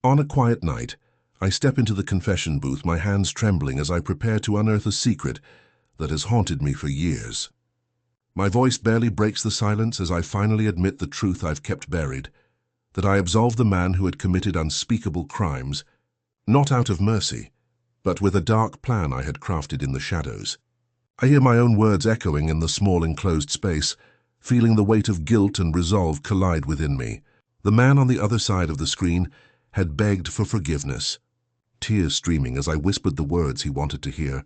On a quiet night, I step into the confession booth, my hands trembling as I prepare to unearth a secret that has haunted me for years. My voice barely breaks the silence as I finally admit the truth I've kept buried, that I absolved the man who had committed unspeakable crimes, not out of mercy, but with a dark plan I had crafted in the shadows. I hear my own words echoing in the small enclosed space, feeling the weight of guilt and resolve collide within me. The man on the other side of the screen had begged for forgiveness, tears streaming as I whispered the words he wanted to hear,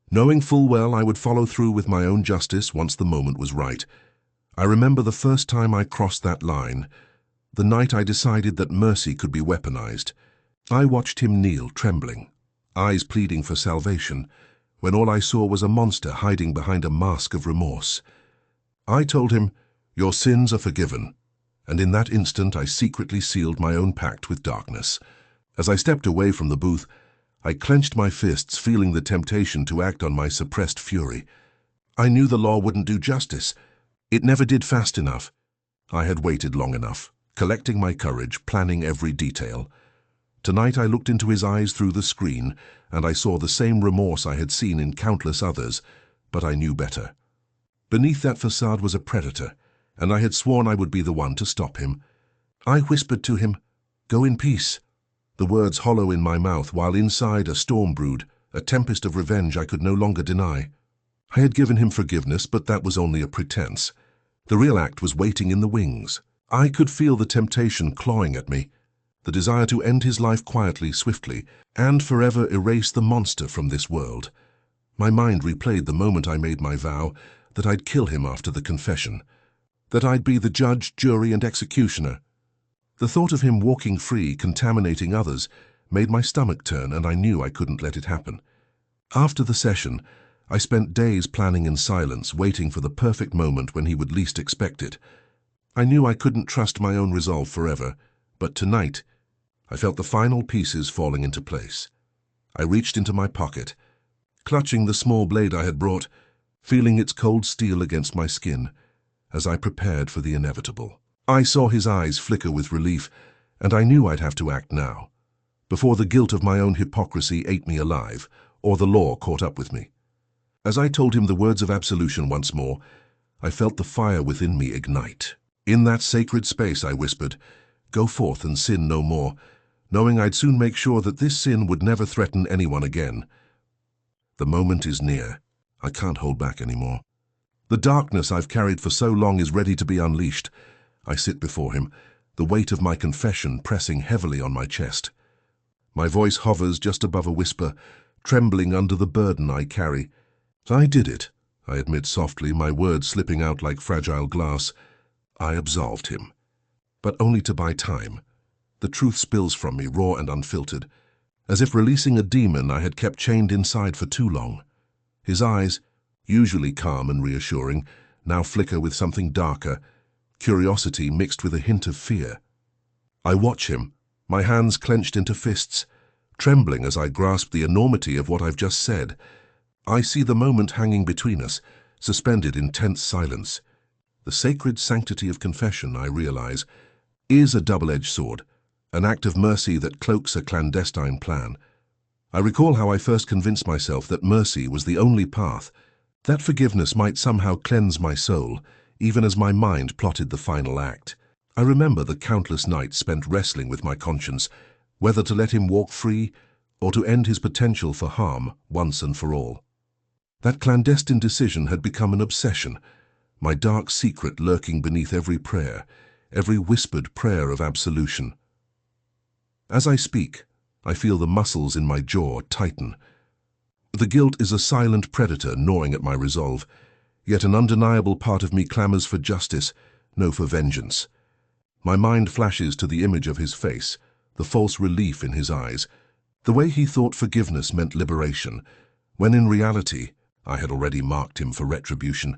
knowing full well I would follow through with my own justice once the moment was right. I remember the first time I crossed that line, the night I decided that mercy could be weaponized. I watched him kneel, trembling, eyes pleading for salvation, when all I saw was a monster hiding behind a mask of remorse. I told him, "Your sins are forgiven," and in that instant I secretly sealed my own pact with darkness. As I stepped away from the booth, I clenched my fists, feeling the temptation to act on my suppressed fury. I knew the law wouldn't do justice. It never did fast enough. I had waited long enough, collecting my courage, planning every detail. Tonight I looked into his eyes through the screen, and I saw the same remorse I had seen in countless others, but I knew better. Beneath that facade was a predator, and I had sworn I would be the one to stop him. I whispered to him, "Go in peace," the words hollow in my mouth, while inside a storm brewed, a tempest of revenge I could no longer deny. I had given him forgiveness, but that was only a pretense. The real act was waiting in the wings. I could feel the temptation clawing at me, the desire to end his life quietly, swiftly, and forever erase the monster from this world. My mind replayed the moment I made my vow that I'd kill him after the confession, that I'd be the judge, jury, and executioner. The thought of him walking free, contaminating others, made my stomach turn, and I knew I couldn't let it happen. After the session, I spent days planning in silence, waiting for the perfect moment when he would least expect it. I knew I couldn't trust my own resolve forever, but tonight, I felt the final pieces falling into place. I reached into my pocket, clutching the small blade I had brought, feeling its cold steel against my skin, as I prepared for the inevitable. I saw his eyes flicker with relief, and I knew I'd have to act now, before the guilt of my own hypocrisy ate me alive, or the law caught up with me. As I told him the words of absolution once more, I felt the fire within me ignite. In that sacred space, I whispered, "Go forth and sin no more," knowing I'd soon make sure that this sin would never threaten anyone again. The moment is near. I can't hold back anymore. The darkness I've carried for so long is ready to be unleashed. I sit before him, the weight of my confession pressing heavily on my chest. My voice hovers just above a whisper, trembling under the burden I carry. "I did it," I admit softly, my words slipping out like fragile glass. I absolved him, but only to buy time. The truth spills from me, raw and unfiltered, as if releasing a demon I had kept chained inside for too long. His eyes, usually calm and reassuring, now flicker with something darker, curiosity mixed with a hint of fear. I watch him, my hands clenched into fists, trembling as I grasp the enormity of what I've just said. I see the moment hanging between us, suspended in tense silence. The sacred sanctity of confession, I realize, is a double-edged sword, an act of mercy that cloaks a clandestine plan. I recall how I first convinced myself that mercy was the only path, that forgiveness might somehow cleanse my soul, even as my mind plotted the final act. I remember the countless nights spent wrestling with my conscience, whether to let him walk free or to end his potential for harm once and for all. That clandestine decision had become an obsession, my dark secret lurking beneath every prayer, every whispered prayer of absolution. As I speak, I feel the muscles in my jaw tighten. The guilt is a silent predator gnawing at my resolve, yet an undeniable part of me clamors for justice, no for vengeance. My mind flashes to the image of his face, the false relief in his eyes, the way he thought forgiveness meant liberation, when in reality I had already marked him for retribution.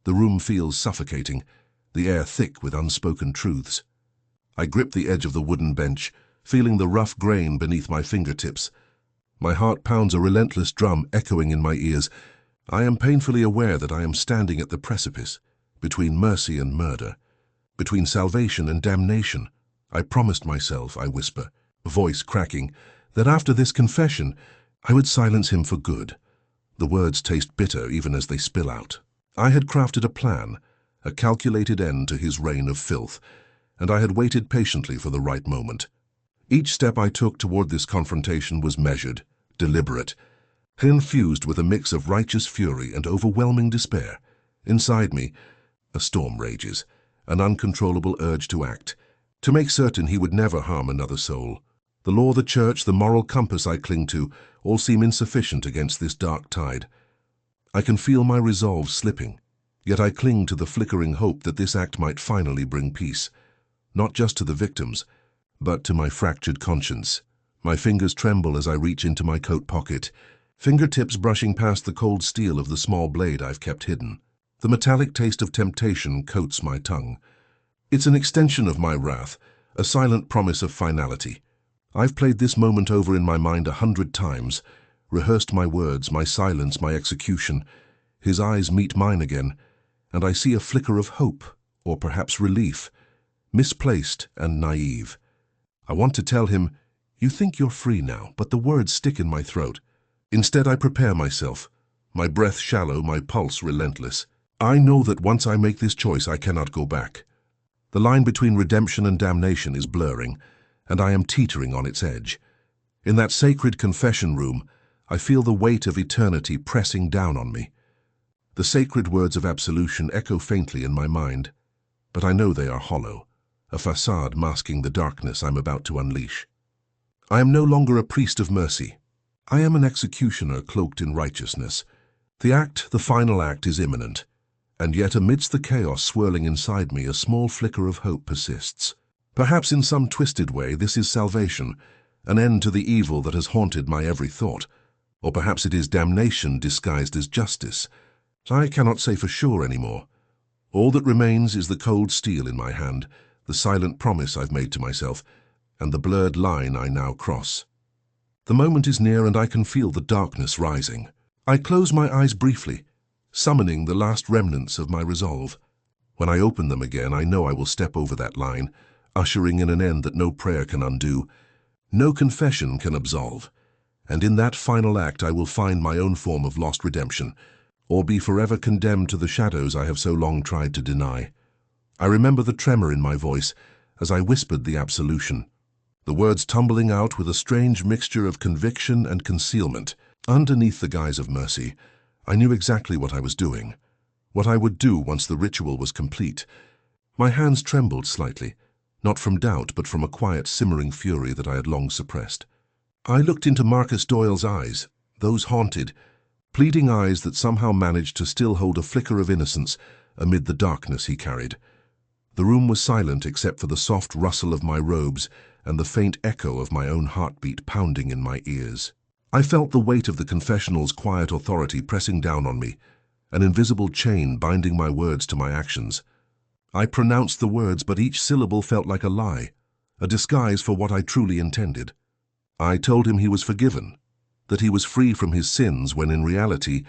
The room feels suffocating, the air thick with unspoken truths. I grip the edge of the wooden bench, feeling the rough grain beneath my fingertips. My heart pounds a relentless drum echoing in my ears. I am painfully aware that I am standing at the precipice, between mercy and murder, between salvation and damnation. I promised myself, I whisper, voice cracking, that after this confession, I would silence him for good. The words taste bitter even as they spill out. I had crafted a plan, a calculated end to his reign of filth, and I had waited patiently for the right moment. Each step I took toward this confrontation was measured, deliberate, infused with a mix of righteous fury and overwhelming despair. Inside me, a storm rages, an uncontrollable urge to act, to make certain he would never harm another soul. The law, the church, the moral compass I cling to, all seem insufficient against this dark tide. I can feel my resolve slipping, yet I cling to the flickering hope that this act might finally bring peace, not just to the victims, but to my fractured conscience. My fingers tremble as I reach into my coat pocket, fingertips brushing past the cold steel of the small blade I've kept hidden. The metallic taste of temptation coats my tongue. It's an extension of my wrath, a silent promise of finality. I've played this moment over in my mind 100 times, rehearsed my words, my silence, my execution. His eyes meet mine again, and I see a flicker of hope, or perhaps relief, misplaced and naive. I want to tell him, "You think you're free now," but the words stick in my throat. Instead, I prepare myself, my breath shallow, my pulse relentless. I know that once I make this choice, I cannot go back. The line between redemption and damnation is blurring, and I am teetering on its edge. In that sacred confession room, I feel the weight of eternity pressing down on me. The sacred words of absolution echo faintly in my mind, but I know they are hollow, a facade masking the darkness I'm about to unleash. I am no longer a priest of mercy. I am an executioner cloaked in righteousness. The final act is imminent, and yet amidst the chaos swirling inside me, a small flicker of hope persists. Perhaps in some twisted way this is salvation, an end to the evil that has haunted my every thought. Or perhaps it is damnation disguised as justice. I cannot say for sure anymore. All that remains is the cold steel in my hand, the silent promise I've made to myself, and the blurred line I now cross. The moment is near and I can feel the darkness rising. I close my eyes briefly, summoning the last remnants of my resolve. When I open them again, I know I will step over that line, ushering in an end that no prayer can undo, no confession can absolve. And in that final act I will find my own form of lost redemption, or be forever condemned to the shadows I have so long tried to deny. I remember the tremor in my voice as I whispered the absolution, the words tumbling out with a strange mixture of conviction and concealment. Underneath the guise of mercy, I knew exactly what I was doing, what I would do once the ritual was complete. My hands trembled slightly, not from doubt but from a quiet simmering fury that I had long suppressed. I looked into Marcus Doyle's eyes, those haunted, pleading eyes that somehow managed to still hold a flicker of innocence amid the darkness he carried. The room was silent except for the soft rustle of my robes and the faint echo of my own heartbeat pounding in my ears. I felt the weight of the confessional's quiet authority pressing down on me, an invisible chain binding my words to my actions. I pronounced the words, but each syllable felt like a lie, a disguise for what I truly intended. I told him he was forgiven, that he was free from his sins, when in reality,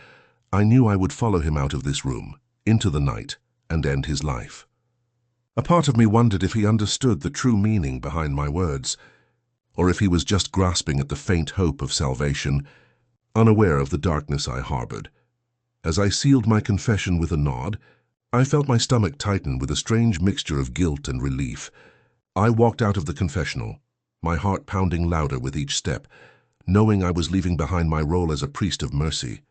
I knew I would follow him out of this room, into the night, and end his life. A part of me wondered if he understood the true meaning behind my words, or if he was just grasping at the faint hope of salvation, unaware of the darkness I harbored. As I sealed my confession with a nod, I felt my stomach tighten with a strange mixture of guilt and relief. I walked out of the confessional, my heart pounding louder with each step, knowing I was leaving behind my role as a priest of mercy,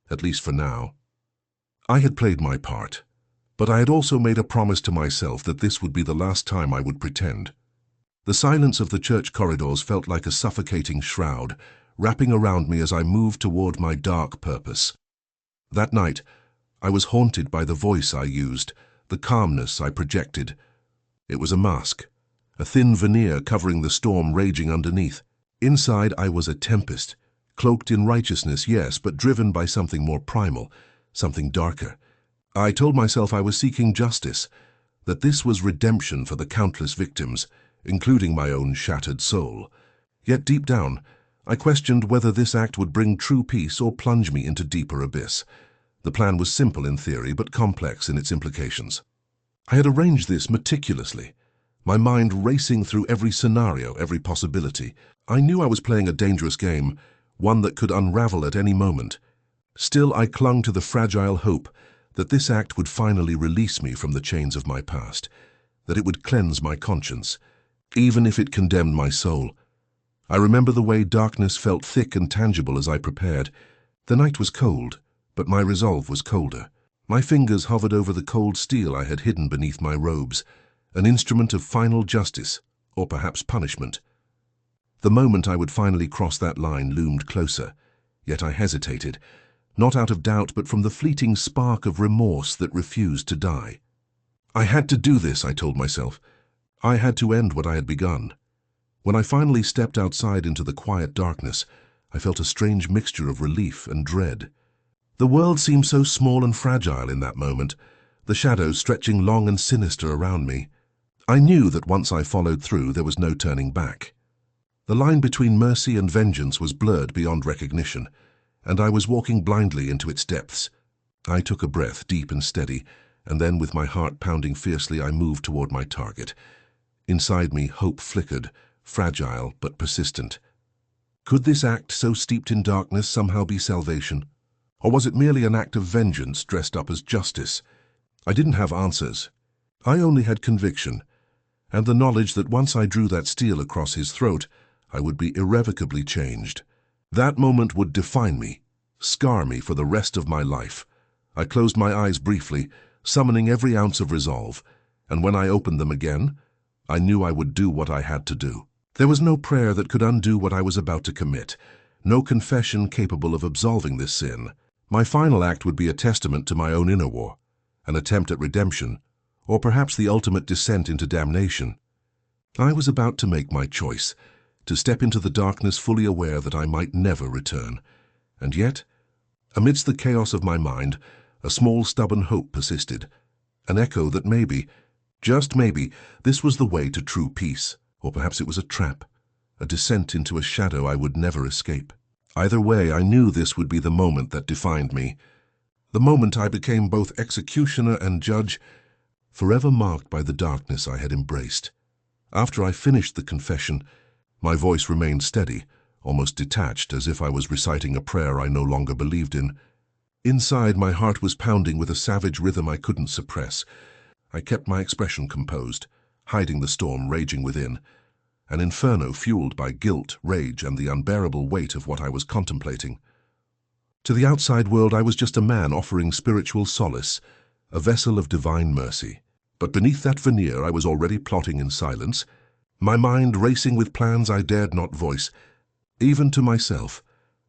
at least for now. I had played my part, but I had also made a promise to myself that this would be the last time I would pretend. The silence of the church corridors felt like a suffocating shroud, wrapping around me as I moved toward my dark purpose. That night, I was haunted by the voice I used, the calmness I projected. It was a mask, a thin veneer covering the storm raging underneath. Inside, I was a tempest, cloaked in righteousness, yes, but driven by something more primal, something darker. I told myself I was seeking justice, that this was redemption for the countless victims, including my own shattered soul. Yet deep down, I questioned whether this act would bring true peace or plunge me into deeper abyss. The plan was simple in theory, but complex in its implications. I had arranged this meticulously, my mind racing through every scenario, every possibility. I knew I was playing a dangerous game, one that could unravel at any moment. Still, I clung to the fragile hope that this act would finally release me from the chains of my past, that it would cleanse my conscience, even if it condemned my soul. I remember the way darkness felt thick and tangible as I prepared. The night was cold, but my resolve was colder. My fingers hovered over the cold steel I had hidden beneath my robes, an instrument of final justice, or perhaps punishment. The moment I would finally cross that line loomed closer, yet I hesitated, not out of doubt but from the fleeting spark of remorse that refused to die. I had to do this, I told myself. I had to end what I had begun. When I finally stepped outside into the quiet darkness, I felt a strange mixture of relief and dread. The world seemed so small and fragile in that moment, the shadows stretching long and sinister around me. I knew that once I followed through, there was no turning back. The line between mercy and vengeance was blurred beyond recognition, and I was walking blindly into its depths. I took a breath, deep and steady, and then, with my heart pounding fiercely, I moved toward my target. Inside me, hope flickered, fragile but persistent. Could this act, so steeped in darkness, somehow be salvation? Or was it merely an act of vengeance dressed up as justice? I didn't have answers. I only had conviction, and the knowledge that once I drew that steel across his throat, I would be irrevocably changed. That moment would define me, scar me for the rest of my life. I closed my eyes briefly, summoning every ounce of resolve, and when I opened them again, I knew I would do what I had to do. There was no prayer that could undo what I was about to commit, no confession capable of absolving this sin. My final act would be a testament to my own inner war, an attempt at redemption, or perhaps the ultimate descent into damnation. I was about to make my choice, to step into the darkness fully aware that I might never return. And yet, amidst the chaos of my mind, a small stubborn hope persisted, an echo that maybe, just maybe, this was the way to true peace. Or perhaps it was a trap, a descent into a shadow I would never escape. Either way, I knew this would be the moment that defined me, the moment I became both executioner and judge, forever marked by the darkness I had embraced. After I finished the confession, my voice remained steady, almost detached, as if I was reciting a prayer I no longer believed in. Inside, my heart was pounding with a savage rhythm I couldn't suppress. I kept my expression composed, hiding the storm raging within, an inferno fueled by guilt, rage, and the unbearable weight of what I was contemplating. To the outside world, I was just a man offering spiritual solace, a vessel of divine mercy. But beneath that veneer, I was already plotting in silence, my mind racing with plans I dared not voice, even to myself.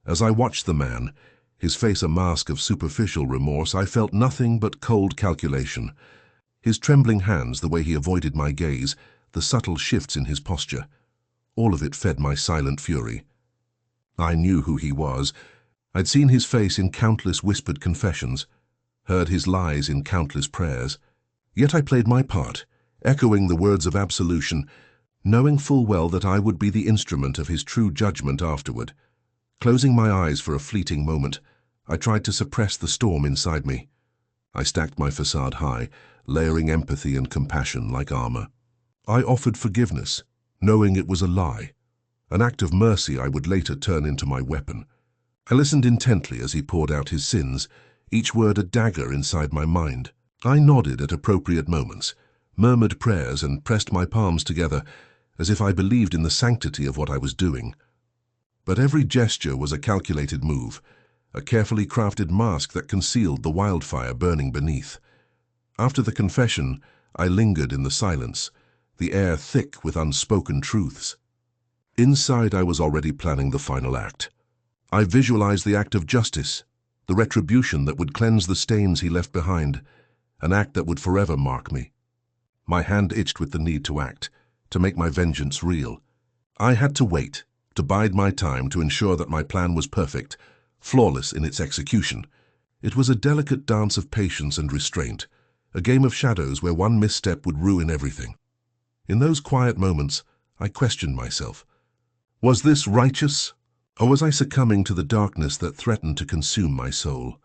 As I watched the man, his face a mask of superficial remorse, I felt nothing but cold calculation. His trembling hands, the way he avoided my gaze, the subtle shifts in his posture, all of it fed my silent fury. I knew who he was. I'd seen his face in countless whispered confessions, heard his lies in countless prayers. Yet I played my part, echoing the words of absolution, knowing full well that I would be the instrument of his true judgment afterward. Closing my eyes for a fleeting moment, I tried to suppress the storm inside me. I stacked my facade high, layering empathy and compassion like armor. I offered forgiveness, knowing it was a lie, an act of mercy I would later turn into my weapon. I listened intently as he poured out his sins, each word a dagger inside my mind. I nodded at appropriate moments, murmured prayers, and pressed my palms together as if I believed in the sanctity of what I was doing. But every gesture was a calculated move, a carefully crafted mask that concealed the wildfire burning beneath. After the confession, I lingered in the silence, the air thick with unspoken truths. Inside, I was already planning the final act. I visualized the act of justice, the retribution that would cleanse the stains he left behind, an act that would forever mark me. My hand itched with the need to act, to make my vengeance real. I had to wait, to bide my time, to ensure that my plan was perfect, flawless in its execution. It was a delicate dance of patience and restraint, a game of shadows where one misstep would ruin everything. In those quiet moments, I questioned myself. Was this righteous, or was I succumbing to the darkness that threatened to consume my soul?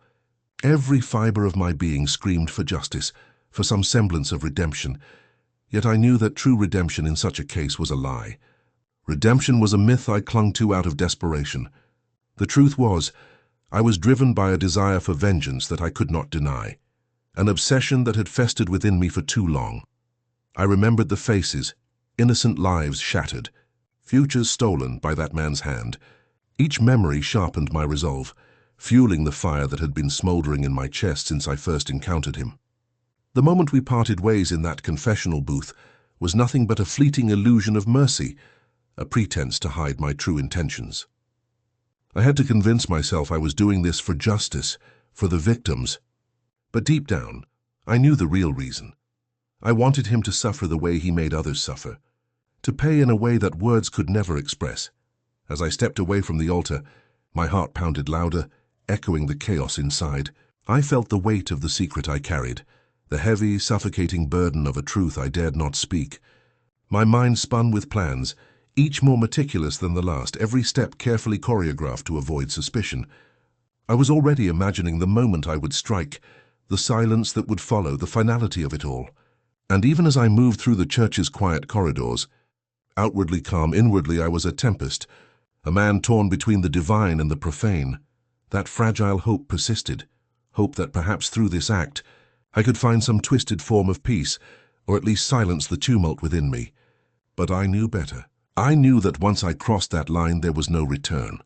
Every fiber of my being screamed for justice, for some semblance of redemption. Yet I knew that true redemption in such a case was a lie. Redemption was a myth I clung to out of desperation. The truth was, I was driven by a desire for vengeance that I could not deny, an obsession that had festered within me for too long. I remembered the faces, innocent lives shattered, futures stolen by that man's hand. Each memory sharpened my resolve, fueling the fire that had been smoldering in my chest since I first encountered him. The moment we parted ways in that confessional booth was nothing but a fleeting illusion of mercy, a pretense to hide my true intentions. I had to convince myself I was doing this for justice, for the victims. But deep down, I knew the real reason. I wanted him to suffer the way he made others suffer, to pay in a way that words could never express. As I stepped away from the altar, my heart pounded louder, echoing the chaos inside. I felt the weight of the secret I carried, the heavy, suffocating burden of a truth I dared not speak. My mind spun with plans, each more meticulous than the last, every step carefully choreographed to avoid suspicion. I was already imagining the moment I would strike, the silence that would follow, the finality of it all. And even as I moved through the church's quiet corridors, outwardly calm, inwardly I was a tempest, a man torn between the divine and the profane. That fragile hope persisted, hope that perhaps through this act I could find some twisted form of peace, or at least silence the tumult within me. But I knew better. I knew that once I crossed that line there was no return.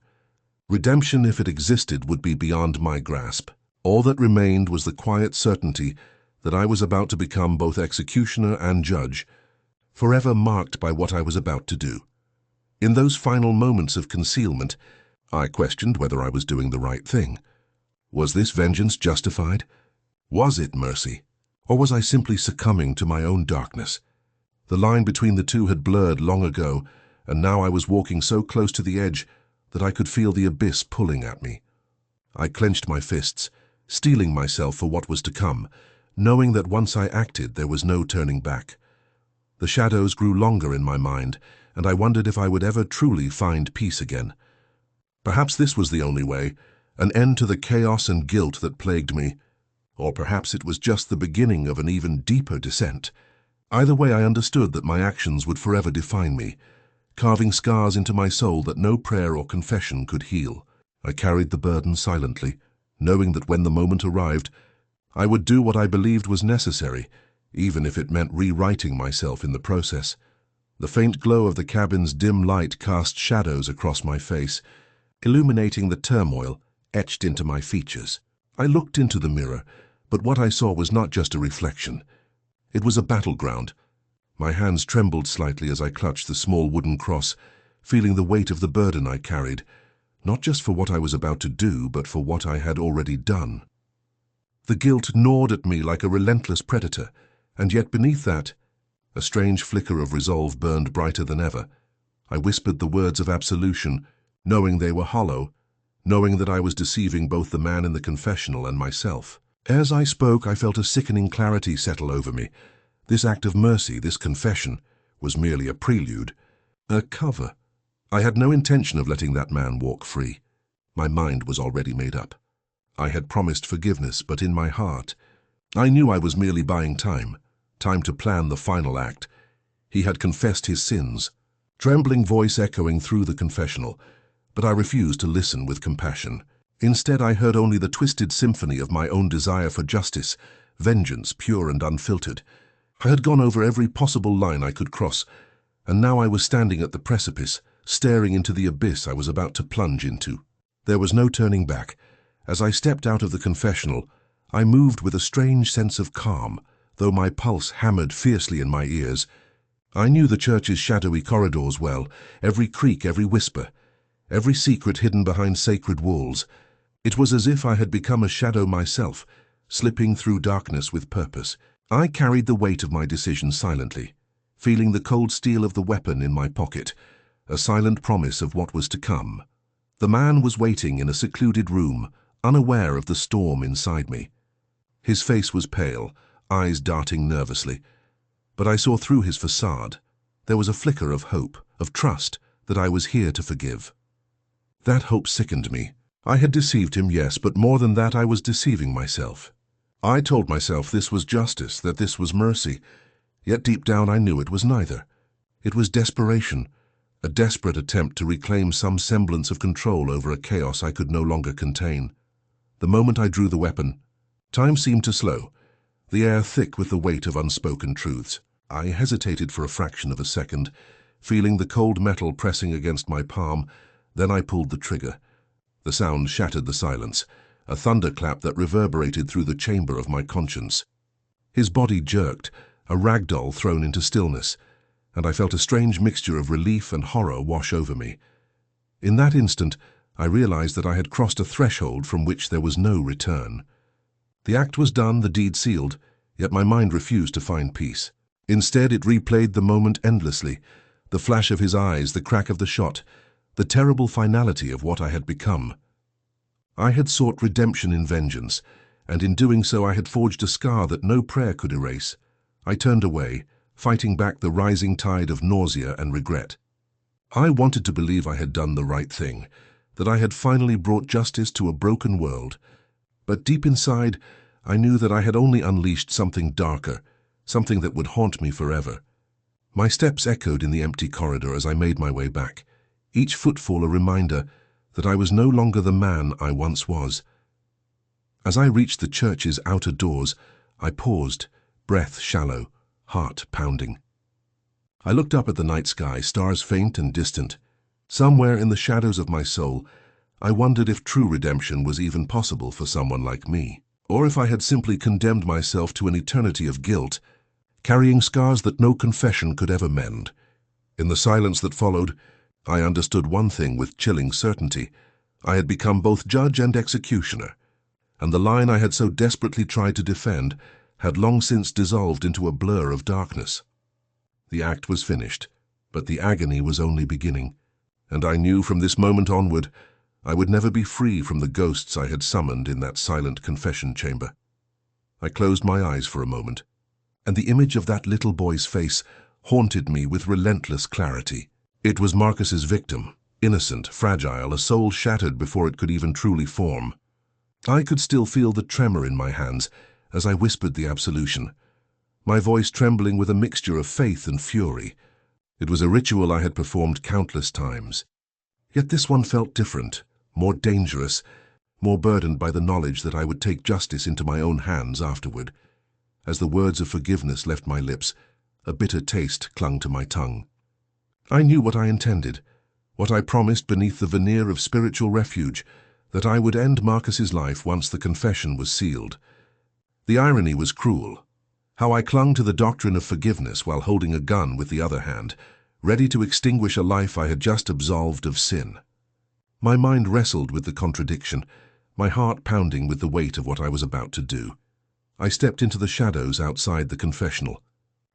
Redemption, if it existed, would be beyond my grasp. All that remained was the quiet certainty that I was about to become both executioner and judge, forever marked by what I was about to do. In those final moments of concealment, I questioned whether I was doing the right thing. Was this vengeance justified? Was it mercy? Or was I simply succumbing to my own darkness? The line between the two had blurred long ago, and now I was walking so close to the edge that I could feel the abyss pulling at me. I clenched my fists, steeling myself for what was to come, knowing that once I acted there was no turning back. The shadows grew longer in my mind, and I wondered if I would ever truly find peace again. Perhaps this was the only way, an end to the chaos and guilt that plagued me. Or perhaps it was just the beginning of an even deeper descent. Either way, I understood that my actions would forever define me, carving scars into my soul that no prayer or confession could heal. I carried the burden silently, knowing that when the moment arrived, I would do what I believed was necessary, even if it meant rewriting myself in the process. The faint glow of the cabin's dim light cast shadows across my face, illuminating the turmoil etched into my features. I looked into the mirror, but what I saw was not just a reflection. It was a battleground. My hands trembled slightly as I clutched the small wooden cross, feeling the weight of the burden I carried, not just for what I was about to do, but for what I had already done. The guilt gnawed at me like a relentless predator, and yet beneath that, a strange flicker of resolve burned brighter than ever. I whispered the words of absolution, knowing they were hollow, knowing that I was deceiving both the man in the confessional and myself. As I spoke, I felt a sickening clarity settle over me. This act of mercy, this confession, was merely a prelude, a cover. I had no intention of letting that man walk free. My mind was already made up. I had promised forgiveness, but in my heart, I knew I was merely buying time to plan the final act. He had confessed his sins, trembling voice echoing through the confessional, but I refused to listen with compassion. Instead, I heard only the twisted symphony of my own desire for justice, vengeance pure and unfiltered. I had gone over every possible line I could cross, and now I was standing at the precipice, staring into the abyss I was about to plunge into. There was no turning back. As I stepped out of the confessional, I moved with a strange sense of calm, though my pulse hammered fiercely in my ears. I knew the church's shadowy corridors well, every creak, every whisper, every secret hidden behind sacred walls. It was as if I had become a shadow myself, slipping through darkness with purpose. I carried the weight of my decision silently, feeling the cold steel of the weapon in my pocket, a silent promise of what was to come. The man was waiting in a secluded room, unaware of the storm inside me. His face was pale, eyes darting nervously, but I saw through his facade. There was a flicker of hope, of trust that I was here to forgive. That hope sickened me. I had deceived him, yes, but more than that, I was deceiving myself. I told myself this was justice, that this was mercy. Yet deep down I knew it was neither. It was desperation, a desperate attempt to reclaim some semblance of control over a chaos I could no longer contain. The moment I drew the weapon, time seemed to slow, the air thick with the weight of unspoken truths. I hesitated for a fraction of a second, feeling the cold metal pressing against my palm. Then I pulled the trigger. The sound shattered the silence, a thunderclap that reverberated through the chamber of my conscience. His body jerked, a rag doll thrown into stillness, and I felt a strange mixture of relief and horror wash over me. In that instant, I realized that I had crossed a threshold from which there was no return. The act was done, the deed sealed, yet my mind refused to find peace. Instead, it replayed the moment endlessly, the flash of his eyes, the crack of the shot, the terrible finality of what I had become. I had sought redemption in vengeance, and in doing so I had forged a scar that no prayer could erase. I turned away, fighting back the rising tide of nausea and regret. I wanted to believe I had done the right thing, that I had finally brought justice to a broken world. But deep inside, I knew that I had only unleashed something darker, something that would haunt me forever. My steps echoed in the empty corridor as I made my way back, each footfall a reminder that I was no longer the man I once was. As I reached the church's outer doors, I paused, breath shallow, heart pounding. I looked up at the night sky, stars faint and distant. Somewhere in the shadows of my soul, I wondered if true redemption was even possible for someone like me, or if I had simply condemned myself to an eternity of guilt, carrying scars that no confession could ever mend. In the silence that followed, I understood one thing with chilling certainty. I had become both judge and executioner, and the line I had so desperately tried to defend had long since dissolved into a blur of darkness. The act was finished, but the agony was only beginning, and I knew from this moment onward I would never be free from the ghosts I had summoned in that silent confession chamber. I closed my eyes for a moment, and the image of that little boy's face haunted me with relentless clarity. It was Marcus's victim, innocent, fragile, a soul shattered before it could even truly form. I could still feel the tremor in my hands as I whispered the absolution, my voice trembling with a mixture of faith and fury. It was a ritual I had performed countless times. Yet this one felt different, more dangerous, more burdened by the knowledge that I would take justice into my own hands afterward. As the words of forgiveness left my lips, a bitter taste clung to my tongue. I knew what I intended, what I promised beneath the veneer of spiritual refuge, that I would end Marcus's life once the confession was sealed. The irony was cruel. How I clung to the doctrine of forgiveness while holding a gun with the other hand, ready to extinguish a life I had just absolved of sin. My mind wrestled with the contradiction, my heart pounding with the weight of what I was about to do. I stepped into the shadows outside the confessional,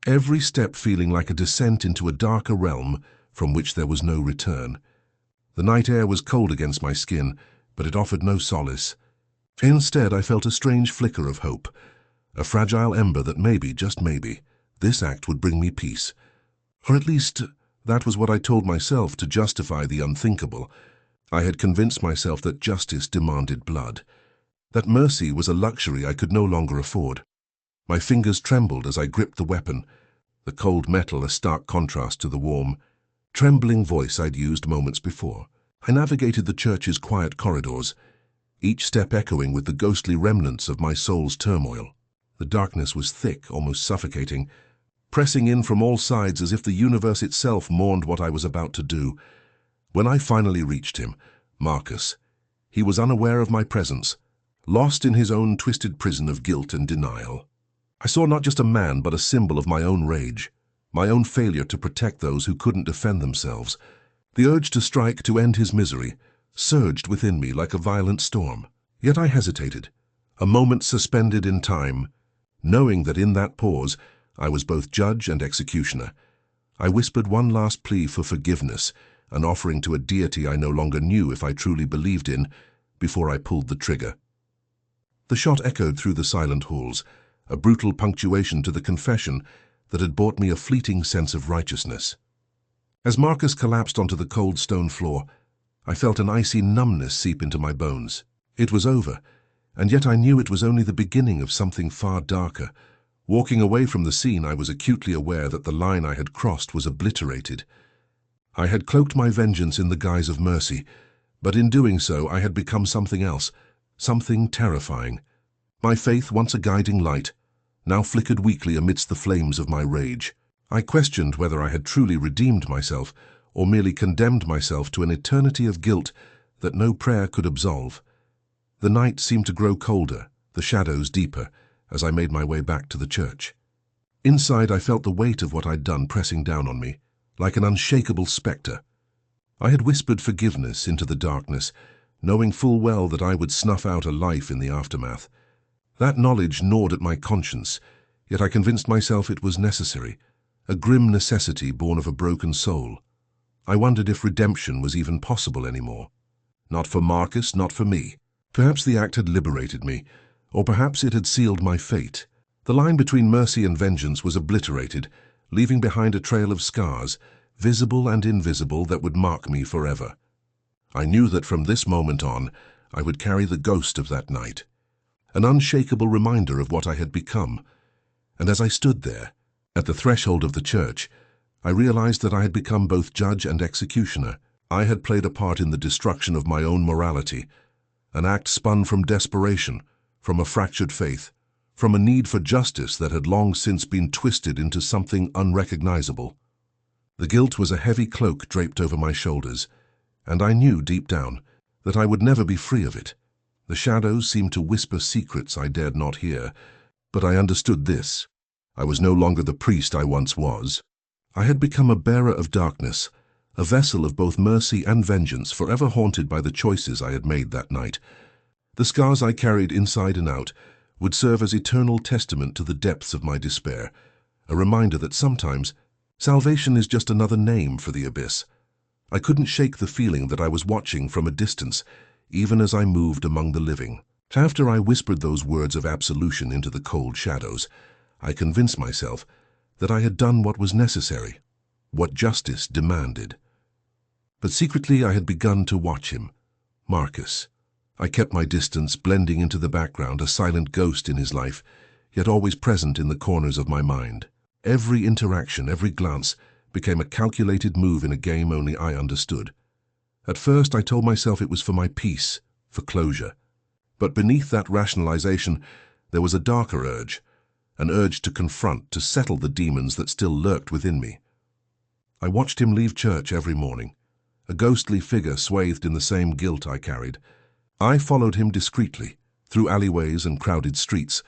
every step feeling like a descent into a darker realm from which there was no return. The night air was cold against my skin, but it offered no solace. Instead, I felt a strange flicker of hope, a fragile ember that maybe, just maybe, this act would bring me peace. Or at least, that was what I told myself to justify the unthinkable. I had convinced myself that justice demanded blood, that mercy was a luxury I could no longer afford. My fingers trembled as I gripped the weapon, the cold metal a stark contrast to the warm, trembling voice I'd used moments before. I navigated the church's quiet corridors, each step echoing with the ghostly remnants of my soul's turmoil. The darkness was thick, almost suffocating, pressing in from all sides as if the universe itself mourned what I was about to do. When I finally reached him, Marcus, he was unaware of my presence, lost in his own twisted prison of guilt and denial. I saw not just a man, but a symbol of my own rage, my own failure to protect those who couldn't defend themselves. The urge to strike, to end his misery, surged within me like a violent storm. Yet I hesitated, a moment suspended in time, knowing that in that pause I was both judge and executioner. I whispered one last plea for forgiveness, an offering to a deity I no longer knew if I truly believed in, before I pulled the trigger. The shot echoed through the silent halls, a brutal punctuation to the confession that had brought me a fleeting sense of righteousness. As Marcus collapsed onto the cold stone floor, I felt an icy numbness seep into my bones. It was over, and yet I knew it was only the beginning of something far darker, Walking away from the scene, I was acutely aware that the line I had crossed was obliterated. I had cloaked my vengeance in the guise of mercy, but in doing so I had become something else, something terrifying. My faith, once a guiding light, now flickered weakly amidst the flames of my rage. I questioned whether I had truly redeemed myself, or merely condemned myself to an eternity of guilt that no prayer could absolve. The night seemed to grow colder, the shadows deeper, as I made my way back to the church. Inside, I felt the weight of what I'd done pressing down on me, like an unshakable spectre. I had whispered forgiveness into the darkness, knowing full well that I would snuff out a life in the aftermath. That knowledge gnawed at my conscience, yet I convinced myself it was necessary, a grim necessity born of a broken soul. I wondered if redemption was even possible anymore. Not for Marcus, not for me. Perhaps the act had liberated me, or perhaps it had sealed my fate. The line between mercy and vengeance was obliterated, leaving behind a trail of scars, visible and invisible, that would mark me forever. I knew that from this moment on, I would carry the ghost of that night, an unshakable reminder of what I had become. And as I stood there, at the threshold of the church, I realized that I had become both judge and executioner. I had played a part in the destruction of my own morality, an act spun from desperation, from a fractured faith, from a need for justice that had long since been twisted into something unrecognizable. The guilt was a heavy cloak draped over my shoulders, and I knew deep down that I would never be free of it. The shadows seemed to whisper secrets I dared not hear, but I understood this. I was no longer the priest I once was. I had become a bearer of darkness, a vessel of both mercy and vengeance, forever haunted by the choices I had made that night. The scars I carried inside and out would serve as eternal testament to the depths of my despair, a reminder that sometimes salvation is just another name for the abyss. I couldn't shake the feeling that I was watching from a distance, even as I moved among the living. After I whispered those words of absolution into the cold shadows, I convinced myself that I had done what was necessary, what justice demanded. But secretly I had begun to watch him, Marcus. I kept my distance, blending into the background, a silent ghost in his life, yet always present in the corners of my mind. Every interaction, every glance, became a calculated move in a game only I understood. At first I told myself it was for my peace, for closure. But beneath that rationalization there was a darker urge, an urge to confront, to settle the demons that still lurked within me. I watched him leave church every morning, a ghostly figure swathed in the same guilt I carried. I followed him discreetly, through alleyways and crowded streets,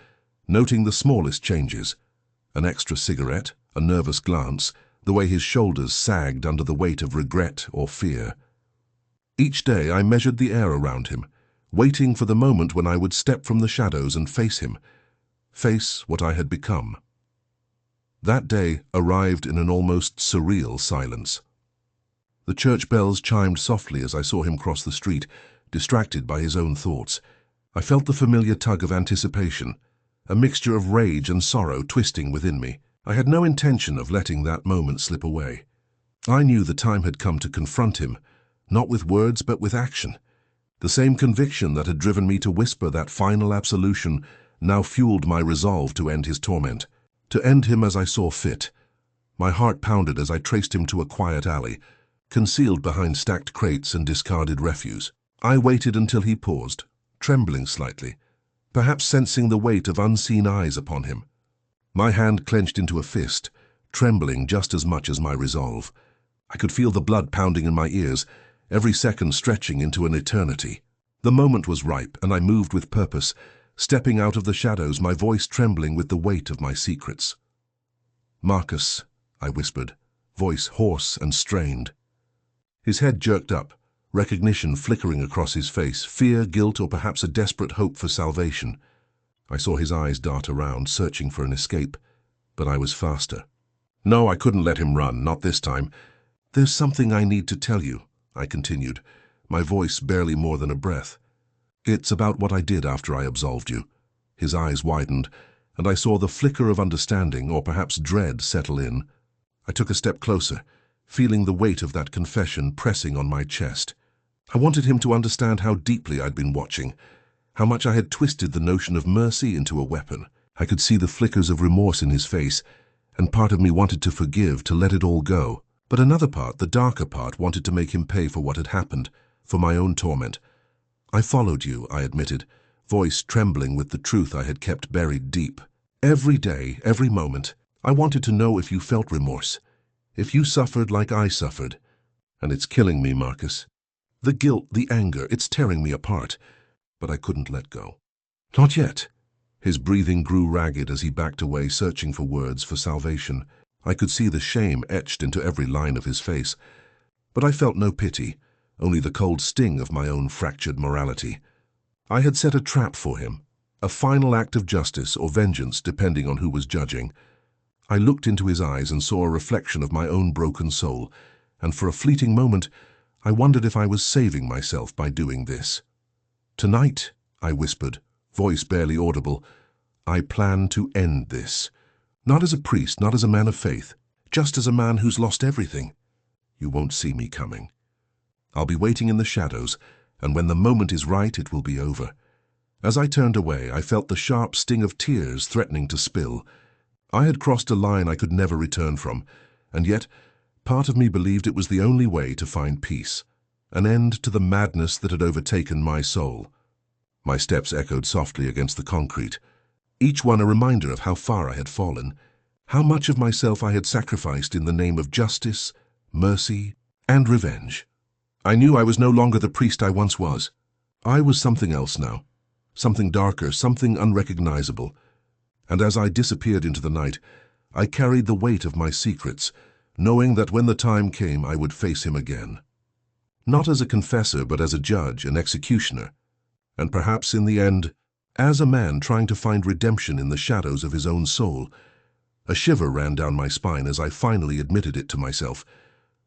noting the smallest changes: an extra cigarette, a nervous glance, the way his shoulders sagged under the weight of regret or fear. Each day I measured the air around him, waiting for the moment when I would step from the shadows and face him, face what I had become. That day arrived in an almost surreal silence. The church bells chimed softly as I saw him cross the street, distracted by his own thoughts. I felt the familiar tug of anticipation, a mixture of rage and sorrow twisting within me. I had no intention of letting that moment slip away. I knew the time had come to confront him, not with words but with action. The same conviction that had driven me to whisper that final absolution now fueled my resolve to end his torment, to end him as I saw fit. My heart pounded as I traced him to a quiet alley, concealed behind stacked crates and discarded refuse. I waited until he paused, trembling slightly, perhaps sensing the weight of unseen eyes upon him. My hand clenched into a fist, trembling just as much as my resolve. I could feel the blood pounding in my ears, every second stretching into an eternity. The moment was ripe, and I moved with purpose, stepping out of the shadows, my voice trembling with the weight of my secrets. "Marcus," I whispered, voice hoarse and strained. His head jerked up, recognition flickering across his face, fear, guilt, or perhaps a desperate hope for salvation. I saw his eyes dart around, searching for an escape, but I was faster. No, I couldn't let him run, not this time. "There's something I need to tell you," I continued, my voice barely more than a breath. "It's about what I did after I absolved you." His eyes widened, and I saw the flicker of understanding, or perhaps dread, settle in. I took a step closer, feeling the weight of that confession pressing on my chest. I wanted him to understand how deeply I'd been watching, how much I had twisted the notion of mercy into a weapon. I could see the flickers of remorse in his face, and part of me wanted to forgive, to let it all go. But another part, the darker part, wanted to make him pay for what had happened, for my own torment. I followed you, I admitted, voice trembling with the truth I had kept buried deep. Every day, every moment, I wanted to know if you felt remorse, if you suffered like I suffered. And it's killing me, Marcus. The guilt, the anger, it's tearing me apart. But I couldn't let go. Not yet. His breathing grew ragged as he backed away, searching for words, for salvation. I could see the shame etched into every line of his face. But I felt no pity, only the cold sting of my own fractured morality. I had set a trap for him, a final act of justice or vengeance, depending on who was judging. I looked into his eyes and saw a reflection of my own broken soul, and for a fleeting moment, I wondered if I was saving myself by doing this. Tonight, I whispered, voice barely audible, I plan to end this. Not as a priest, not as a man of faith, just as a man who's lost everything. You won't see me coming. I'll be waiting in the shadows, and when the moment is right, it will be over. As I turned away, I felt the sharp sting of tears threatening to spill. I had crossed a line I could never return from, and yet part of me believed it was the only way to find peace, an end to the madness that had overtaken my soul. My steps echoed softly against the concrete, each one a reminder of how far I had fallen, how much of myself I had sacrificed in the name of justice, mercy, and revenge. I knew I was no longer the priest I once was. I was something else now, something darker, something unrecognizable. And as I disappeared into the night, I carried the weight of my secrets, knowing that when the time came I would face him again. Not as a confessor, but as a judge, an executioner, and perhaps in the end, as a man trying to find redemption in the shadows of his own soul. A shiver ran down my spine as I finally admitted it to myself.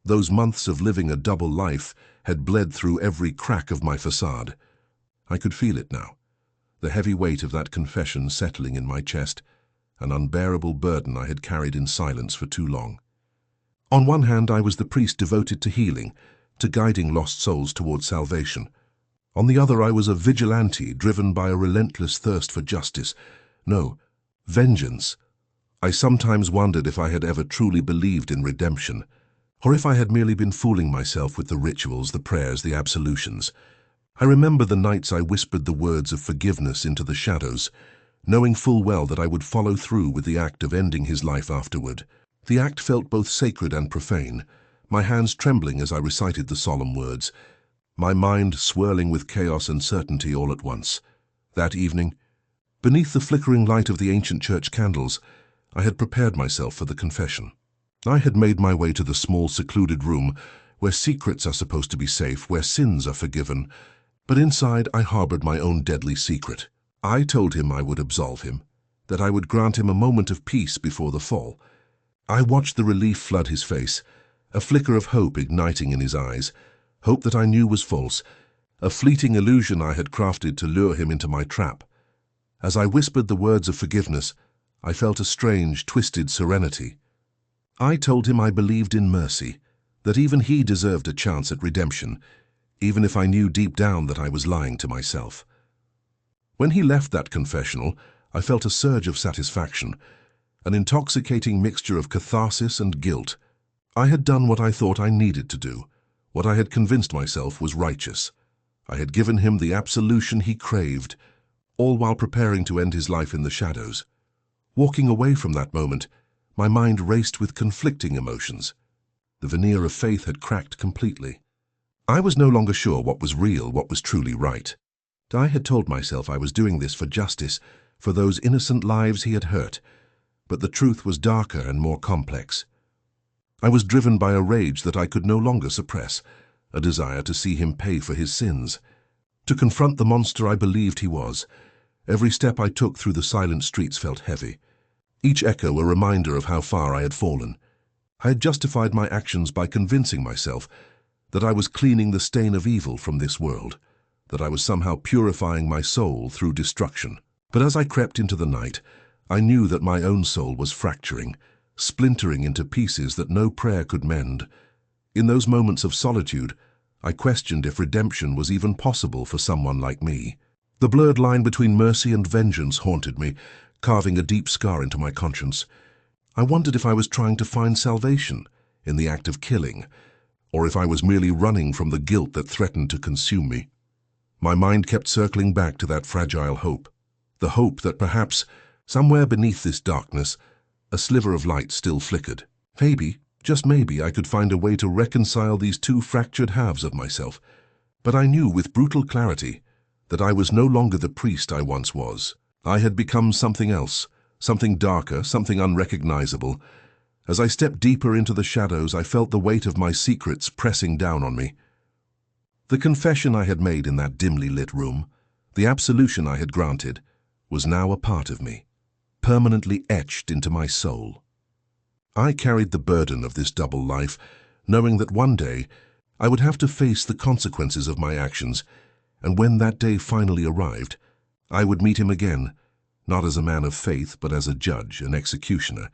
Those months of living a double life had bled through every crack of my facade. I could feel it now, the heavy weight of that confession settling in my chest, an unbearable burden I had carried in silence for too long. On one hand, I was the priest devoted to healing, to guiding lost souls towards salvation. On the other, I was a vigilante driven by a relentless thirst for justice. No, vengeance. I sometimes wondered if I had ever truly believed in redemption, or if I had merely been fooling myself with the rituals, the prayers, the absolutions. I remember the nights I whispered the words of forgiveness into the shadows, knowing full well that I would follow through with the act of ending his life afterward. The act felt both sacred and profane, my hands trembling as I recited the solemn words, my mind swirling with chaos and certainty all at once. That evening, beneath the flickering light of the ancient church candles, I had prepared myself for the confession. I had made my way to the small, secluded room where secrets are supposed to be safe, where sins are forgiven. But inside I harbored my own deadly secret. I told him I would absolve him, that I would grant him a moment of peace before the fall. I watched the relief flood his face, a flicker of hope igniting in his eyes, hope that I knew was false, a fleeting illusion I had crafted to lure him into my trap. As I whispered the words of forgiveness, I felt a strange, twisted serenity. I told him I believed in mercy, that even he deserved a chance at redemption, even if I knew deep down that I was lying to myself. When he left that confessional, I felt a surge of satisfaction, an intoxicating mixture of catharsis and guilt. I had done what I thought I needed to do, what I had convinced myself was righteous. I had given him the absolution he craved, all while preparing to end his life in the shadows. Walking away from that moment, my mind raced with conflicting emotions. The veneer of faith had cracked completely. I was no longer sure what was real, what was truly right. I had told myself I was doing this for justice, for those innocent lives he had hurt, but the truth was darker and more complex. I was driven by a rage that I could no longer suppress, a desire to see him pay for his sins, to confront the monster I believed he was. Every step I took through the silent streets felt heavy, each echo a reminder of how far I had fallen. I had justified my actions by convincing myself that I was cleaning the stain of evil from this world, that I was somehow purifying my soul through destruction. But as I crept into the night, I knew that my own soul was fracturing, splintering into pieces that no prayer could mend. In those moments of solitude, I questioned if redemption was even possible for someone like me. The blurred line between mercy and vengeance haunted me, carving a deep scar into my conscience. I wondered if I was trying to find salvation in the act of killing, or if I was merely running from the guilt that threatened to consume me. My mind kept circling back to that fragile hope, the hope that perhaps, somewhere beneath this darkness, a sliver of light still flickered. Maybe, just maybe, I could find a way to reconcile these two fractured halves of myself. But I knew with brutal clarity that I was no longer the priest I once was. I had become something else, something darker, something unrecognizable. As I stepped deeper into the shadows, I felt the weight of my secrets pressing down on me. The confession I had made in that dimly lit room, the absolution I had granted, was now a part of me, permanently etched into my soul. I carried the burden of this double life, knowing that one day I would have to face the consequences of my actions, and when that day finally arrived, I would meet him again, not as a man of faith, but as a judge, an executioner.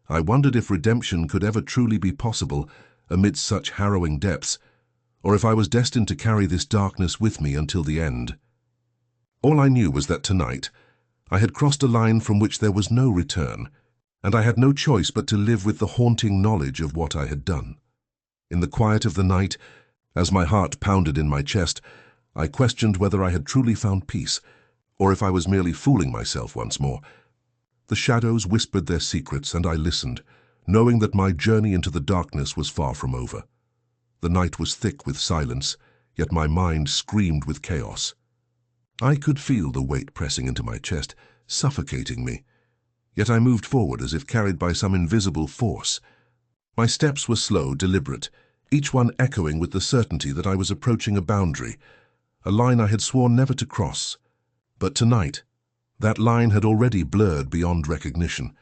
I wondered if redemption could ever truly be possible amidst such harrowing depths, or if I was destined to carry this darkness with me until the end. All I knew was that tonight I had crossed a line from which there was no return, and I had no choice but to live with the haunting knowledge of what I had done. In the quiet of the night, as my heart pounded in my chest, I questioned whether I had truly found peace, or if I was merely fooling myself once more. The shadows whispered their secrets, and I listened, knowing that my journey into the darkness was far from over. The night was thick with silence, yet my mind screamed with chaos. I could feel the weight pressing into my chest, suffocating me. Yet I moved forward as if carried by some invisible force. My steps were slow, deliberate, each one echoing with the certainty that I was approaching a boundary, a line I had sworn never to cross. But tonight, that line had already blurred beyond recognition.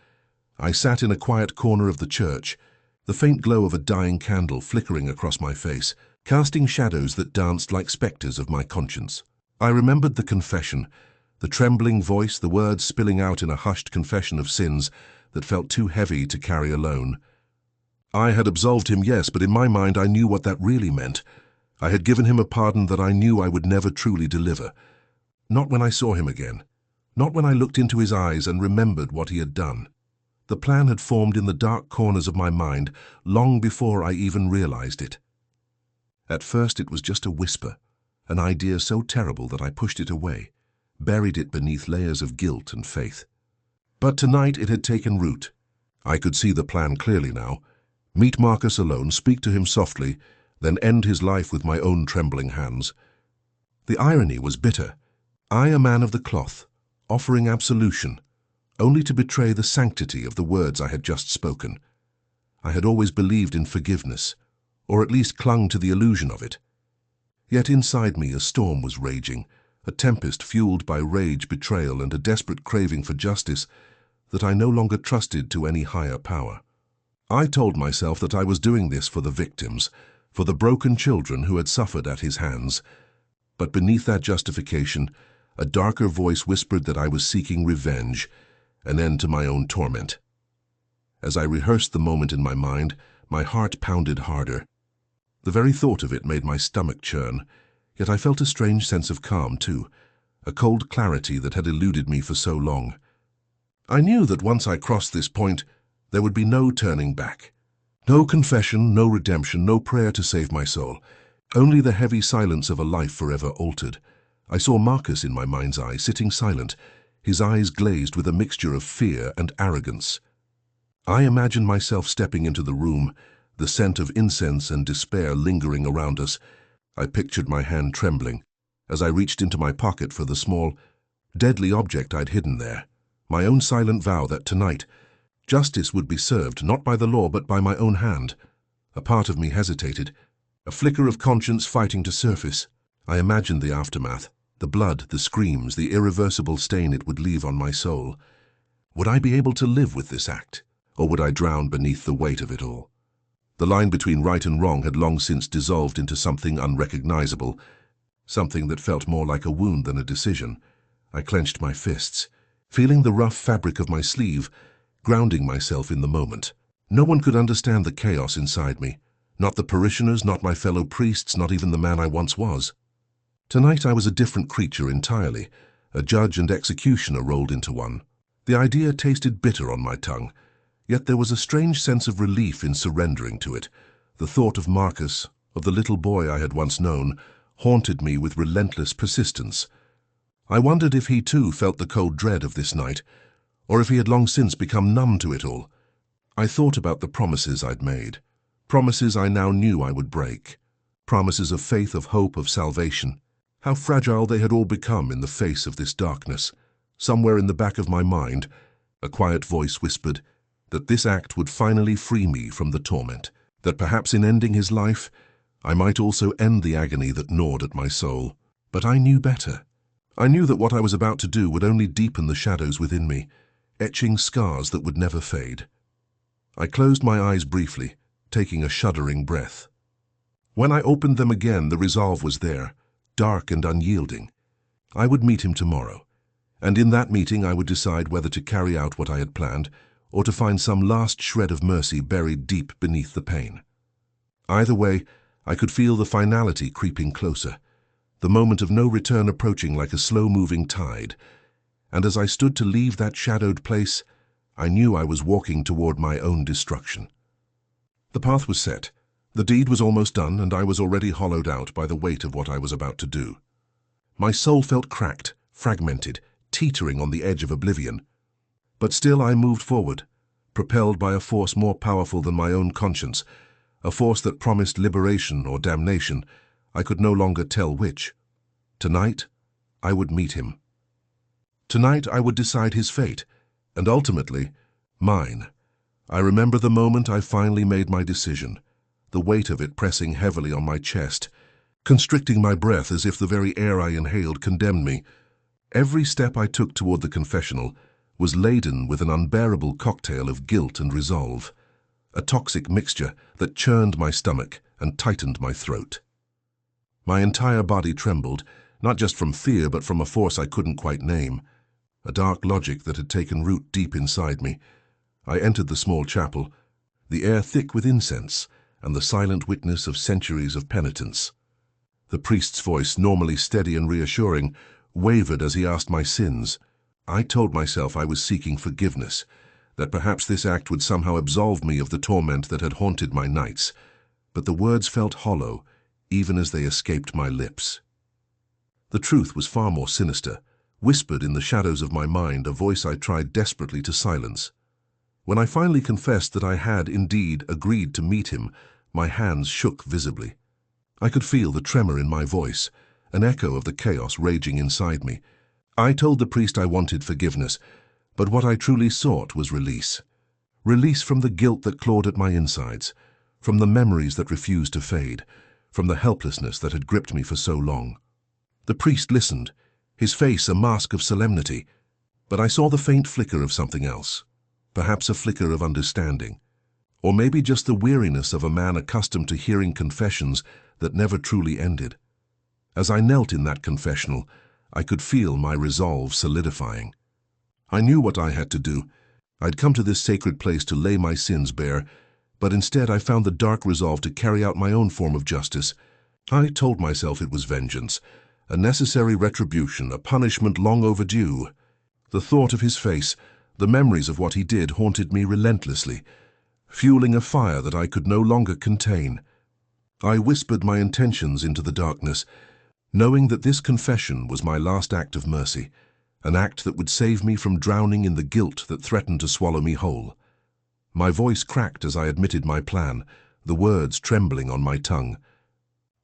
I sat in a quiet corner of the church, the faint glow of a dying candle flickering across my face, casting shadows that danced like specters of my conscience. I remembered the confession, the trembling voice, the words spilling out in a hushed confession of sins that felt too heavy to carry alone. I had absolved him, yes, but in my mind I knew what that really meant. I had given him a pardon that I knew I would never truly deliver. Not when I saw him again. Not when I looked into his eyes and remembered what he had done. The plan had formed in the dark corners of my mind long before I even realized it. At first it was just a whisper, an idea so terrible that I pushed it away, buried it beneath layers of guilt and faith. But tonight it had taken root. I could see the plan clearly now. Meet Marcus alone, speak to him softly, then end his life with my own trembling hands. The irony was bitter. I, a man of the cloth, offering absolution, only to betray the sanctity of the words I had just spoken. I had always believed in forgiveness, or at least clung to the illusion of it. Yet inside me a storm was raging, a tempest fueled by rage, betrayal, and a desperate craving for justice that I no longer trusted to any higher power. I told myself that I was doing this for the victims, for the broken children who had suffered at his hands. But beneath that justification, a darker voice whispered that I was seeking revenge, an end to my own torment. As I rehearsed the moment in my mind, my heart pounded harder. The very thought of it made my stomach churn, yet I felt a strange sense of calm too, a cold clarity that had eluded me for so long. I knew that once I crossed this point, there would be no turning back. No confession, no redemption, no prayer to save my soul. Only the heavy silence of a life forever altered. I saw Marcus in my mind's eye, sitting silent, his eyes glazed with a mixture of fear and arrogance. I imagined myself stepping into the room, the scent of incense and despair lingering around us. I pictured my hand trembling as I reached into my pocket for the small, deadly object I'd hidden there, my own silent vow that tonight, justice would be served not by the law but by my own hand. A part of me hesitated, a flicker of conscience fighting to surface. I imagined the aftermath, the blood, the screams, the irreversible stain it would leave on my soul. Would I be able to live with this act, or would I drown beneath the weight of it all? The line between right and wrong had long since dissolved into something unrecognizable, something that felt more like a wound than a decision. I clenched my fists, feeling the rough fabric of my sleeve, grounding myself in the moment. No one could understand the chaos inside me, not the parishioners, not my fellow priests, not even the man I once was. Tonight I was a different creature entirely, a judge and executioner rolled into one. The idea tasted bitter on my tongue, yet there was a strange sense of relief in surrendering to it. The thought of Marcus, of the little boy I had once known, haunted me with relentless persistence. I wondered if he too felt the cold dread of this night, or if he had long since become numb to it all. I thought about the promises I'd made, promises I now knew I would break, promises of faith, of hope, of salvation. How fragile they had all become in the face of this darkness. Somewhere in the back of my mind, a quiet voice whispered that this act would finally free me from the torment, that perhaps in ending his life, I might also end the agony that gnawed at my soul. But I knew better. I knew that what I was about to do would only deepen the shadows within me, etching scars that would never fade. I closed my eyes briefly, taking a shuddering breath. When I opened them again, the resolve was there, dark and unyielding. I would meet him tomorrow, and in that meeting I would decide whether to carry out what I had planned or to find some last shred of mercy buried deep beneath the pain. Either way, I could feel the finality creeping closer, the moment of no return approaching like a slow-moving tide, and as I stood to leave that shadowed place, I knew I was walking toward my own destruction. The path was set, the deed was almost done, and I was already hollowed out by the weight of what I was about to do. My soul felt cracked, fragmented, teetering on the edge of oblivion. But still I moved forward, propelled by a force more powerful than my own conscience, a force that promised liberation or damnation. I could no longer tell which. Tonight, I would meet him. Tonight, I would decide his fate, and ultimately, mine. I remember the moment I finally made my decision, the weight of it pressing heavily on my chest, constricting my breath as if the very air I inhaled condemned me. Every step I took toward the confessional was laden with an unbearable cocktail of guilt and resolve, a toxic mixture that churned my stomach and tightened my throat. My entire body trembled, not just from fear but from a force I couldn't quite name, a dark logic that had taken root deep inside me. I entered the small chapel, the air thick with incense and the silent witness of centuries of penitence. The priest's voice, normally steady and reassuring, wavered as he asked my sins. I told myself I was seeking forgiveness, that perhaps this act would somehow absolve me of the torment that had haunted my nights, but the words felt hollow, even as they escaped my lips. The truth was far more sinister, whispered in the shadows of my mind, a voice I tried desperately to silence. When I finally confessed that I had indeed agreed to meet him, my hands shook visibly. I could feel the tremor in my voice, an echo of the chaos raging inside me. I told the priest I wanted forgiveness, but what I truly sought was release. Release from the guilt that clawed at my insides, from the memories that refused to fade, from the helplessness that had gripped me for so long. The priest listened, his face a mask of solemnity, but I saw the faint flicker of something else, perhaps a flicker of understanding, or maybe just the weariness of a man accustomed to hearing confessions that never truly ended. As I knelt in that confessional, I could feel my resolve solidifying. I knew what I had to do. I'd come to this sacred place to lay my sins bare, but instead I found the dark resolve to carry out my own form of justice. I told myself it was vengeance, a necessary retribution, a punishment long overdue. The thought of his face, the memories of what he did haunted me relentlessly, fueling a fire that I could no longer contain. I whispered my intentions into the darkness, knowing that this confession was my last act of mercy, an act that would save me from drowning in the guilt that threatened to swallow me whole. My voice cracked as I admitted my plan, the words trembling on my tongue.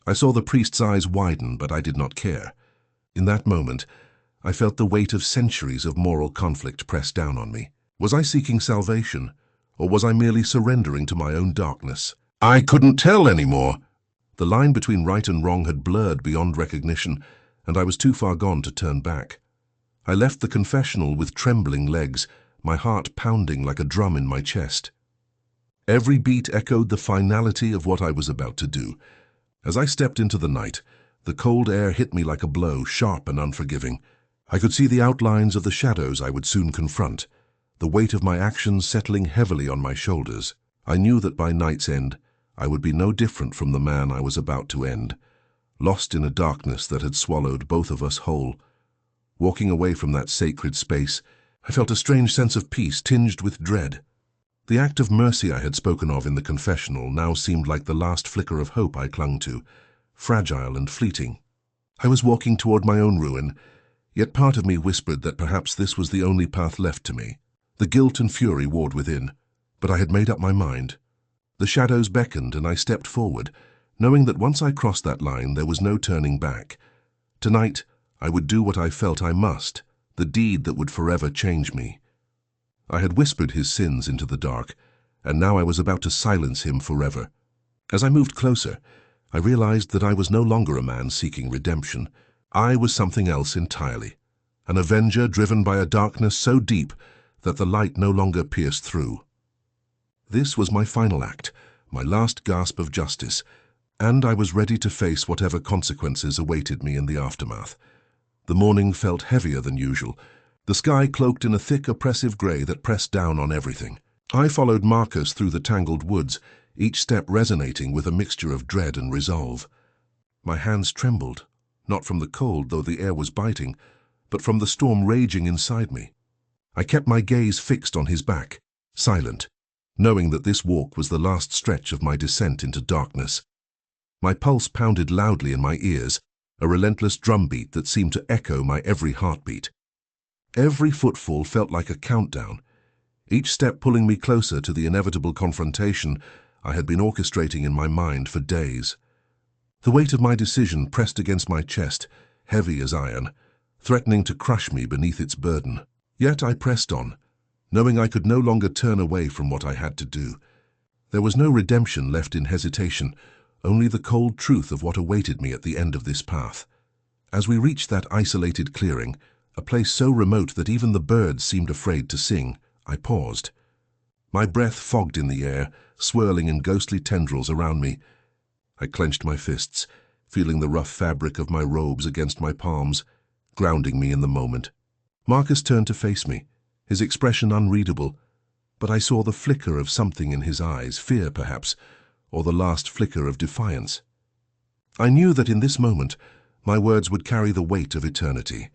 I saw the priest's eyes widen, but I did not care. In that moment, I felt the weight of centuries of moral conflict press down on me. Was I seeking salvation, or was I merely surrendering to my own darkness? I couldn't tell anymore. The line between right and wrong had blurred beyond recognition, and I was too far gone to turn back. I left the confessional with trembling legs, my heart pounding like a drum in my chest. Every beat echoed the finality of what I was about to do. As I stepped into the night, the cold air hit me like a blow, sharp and unforgiving. I could see the outlines of the shadows I would soon confront, the weight of my actions settling heavily on my shoulders. I knew that by night's end, I would be no different from the man I was about to end, lost in a darkness that had swallowed both of us whole. Walking away from that sacred space I felt a strange sense of peace tinged with dread. The act of mercy I had spoken of in the confessional now seemed like the last flicker of hope I clung to, fragile and fleeting. I was walking toward my own ruin, yet part of me whispered that perhaps this was the only path left to me. The guilt and fury warred within, but I had made up my mind. The shadows beckoned and I stepped forward, knowing that once I crossed that line there was no turning back. Tonight, I would do what I felt I must, the deed that would forever change me. I had whispered his sins into the dark, and now I was about to silence him forever. As I moved closer, I realized that I was no longer a man seeking redemption. I was something else entirely, an avenger driven by a darkness so deep that the light no longer pierced through. This was my final act, my last gasp of justice, and I was ready to face whatever consequences awaited me in the aftermath. The morning felt heavier than usual, the sky cloaked in a thick, oppressive grey that pressed down on everything. I followed Marcus through the tangled woods, each step resonating with a mixture of dread and resolve. My hands trembled, not from the cold, though the air was biting, but from the storm raging inside me. I kept my gaze fixed on his back, silent, knowing that this walk was the last stretch of my descent into darkness. My pulse pounded loudly in my ears, a relentless drumbeat that seemed to echo my every heartbeat. Every footfall felt like a countdown, each step pulling me closer to the inevitable confrontation I had been orchestrating in my mind for days. The weight of my decision pressed against my chest, heavy as iron, threatening to crush me beneath its burden. Yet I pressed on, knowing I could no longer turn away from what I had to do. There was no redemption left in hesitation, only the cold truth of what awaited me at the end of this path. As we reached that isolated clearing, a place so remote that even the birds seemed afraid to sing, I paused. My breath fogged in the air, swirling in ghostly tendrils around me. I clenched my fists, feeling the rough fabric of my robes against my palms, grounding me in the moment. Marcus turned to face me, his expression unreadable, but I saw the flicker of something in his eyes, fear perhaps, or the last flicker of defiance. I knew that in this moment my words would carry the weight of eternity,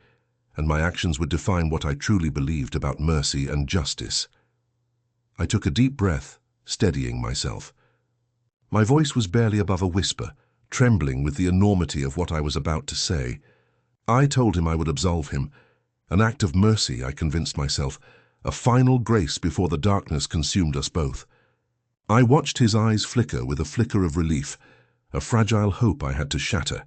and my actions would define what I truly believed about mercy and justice. I took a deep breath, steadying myself. My voice was barely above a whisper, trembling with the enormity of what I was about to say. I told him I would absolve him, an act of mercy, I convinced myself, a final grace before the darkness consumed us both. I watched his eyes flicker with a flicker of relief, a fragile hope I had to shatter.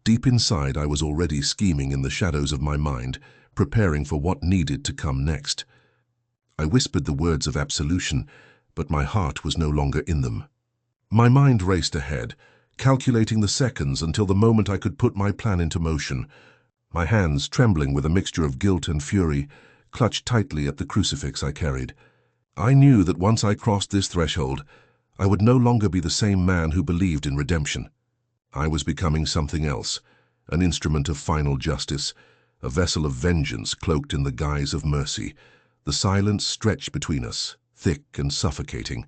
Deep inside, I was already scheming in the shadows of my mind, preparing for what needed to come next. I whispered the words of absolution, but my heart was no longer in them. My mind raced ahead, calculating the seconds until the moment I could put my plan into motion. My hands, trembling with a mixture of guilt and fury, clutched tightly at the crucifix I carried. I knew that once I crossed this threshold, I would no longer be the same man who believed in redemption. I was becoming something else, an instrument of final justice, a vessel of vengeance cloaked in the guise of mercy. The silence stretched between us, thick and suffocating.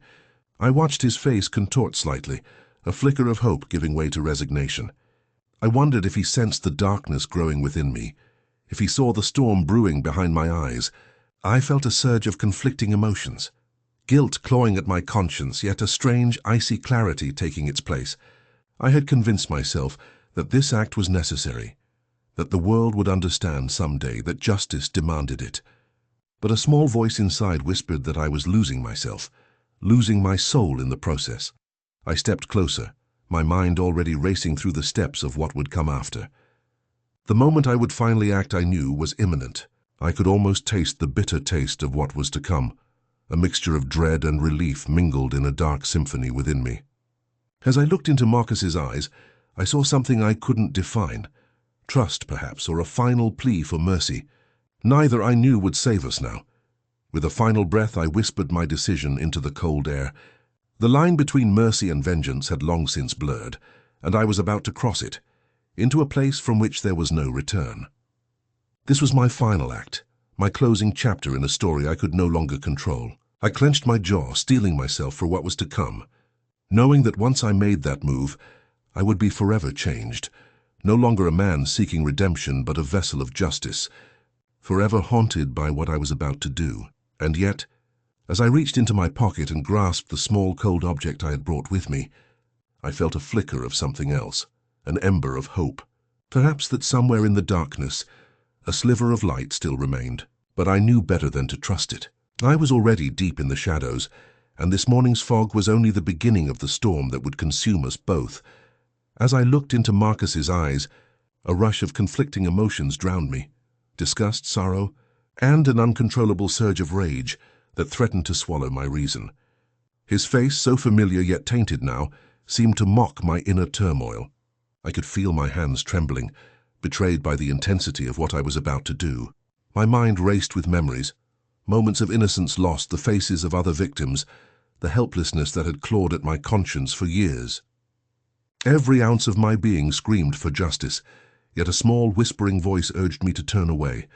I watched his face contort slightly, a flicker of hope giving way to resignation. I wondered if he sensed the darkness growing within me, if he saw the storm brewing behind my eyes. I felt a surge of conflicting emotions, guilt clawing at my conscience, yet a strange, icy clarity taking its place. I had convinced myself that this act was necessary, that the world would understand someday, that justice demanded it. But a small voice inside whispered that I was losing myself, losing my soul in the process. I stepped closer, my mind already racing through the steps of what would come after. The moment I would finally act, I knew, was imminent. I could almost taste the bitter taste of what was to come, a mixture of dread and relief mingled in a dark symphony within me. As I looked into Marcus's eyes, I saw something I couldn't define. Trust, perhaps, or a final plea for mercy. Neither, I knew, would save us now. With a final breath, I whispered my decision into the cold air. The line between mercy and vengeance had long since blurred, and I was about to cross it, into a place from which there was no return. This was my final act, my closing chapter in a story I could no longer control. I clenched my jaw, steeling myself for what was to come, knowing that once I made that move, I would be forever changed, no longer a man seeking redemption but a vessel of justice. forever haunted by what I was about to do. And yet, as I reached into my pocket and grasped the small cold object I had brought with me, I felt a flicker of something else, an ember of hope. Perhaps that somewhere in the darkness, a sliver of light still remained, but I knew better than to trust it. I was already deep in the shadows, and this morning's fog was only the beginning of the storm that would consume us both. As I looked into Marcus's eyes, a rush of conflicting emotions drowned me: disgust, sorrow, and an uncontrollable surge of rage that threatened to swallow my reason. His face, so familiar yet tainted now, seemed to mock my inner turmoil. I could feel my hands trembling, betrayed by the intensity of what I was about to do. My mind raced with memories, moments of innocence lost, the faces of other victims, the helplessness that had clawed at my conscience for years. Every ounce of my being screamed for justice, yet a small whispering voice urged me to turn away,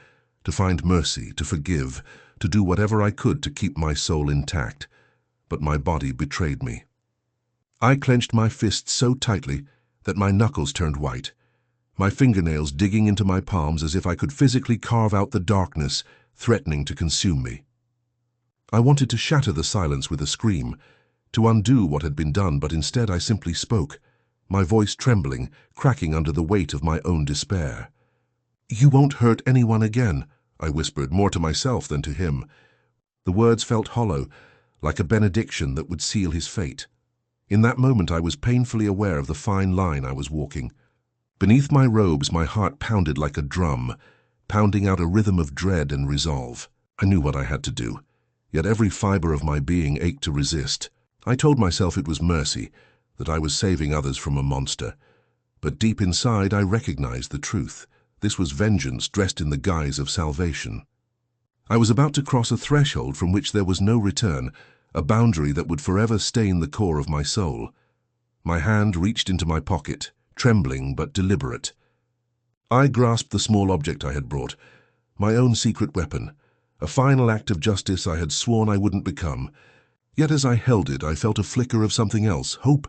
to find mercy, to forgive, to do whatever I could to keep my soul intact. But my body betrayed me. I clenched my fists so tightly that my knuckles turned white, my fingernails digging into my palms as if I could physically carve out the darkness threatening to consume me. I wanted to shatter the silence with a scream, to undo what had been done, but instead I simply spoke, my voice trembling, cracking under the weight of my own despair. "You won't hurt anyone again," I whispered, more to myself than to him. The words felt hollow, like a benediction that would seal his fate. In that moment I was painfully aware of the fine line I was walking. Beneath my robes my heart pounded like a drum, pounding out a rhythm of dread and resolve. I knew what I had to do, yet every fiber of my being ached to resist. I told myself it was mercy, that I was saving others from a monster. But deep inside I recognized the truth. This was vengeance dressed in the guise of salvation. I was about to cross a threshold from which there was no return, a boundary that would forever stain the core of my soul. My hand reached into my pocket, trembling but deliberate. I grasped the small object I had brought, my own secret weapon, a final act of justice I had sworn I wouldn't become. Yet as I held it, I felt a flicker of something else, hope,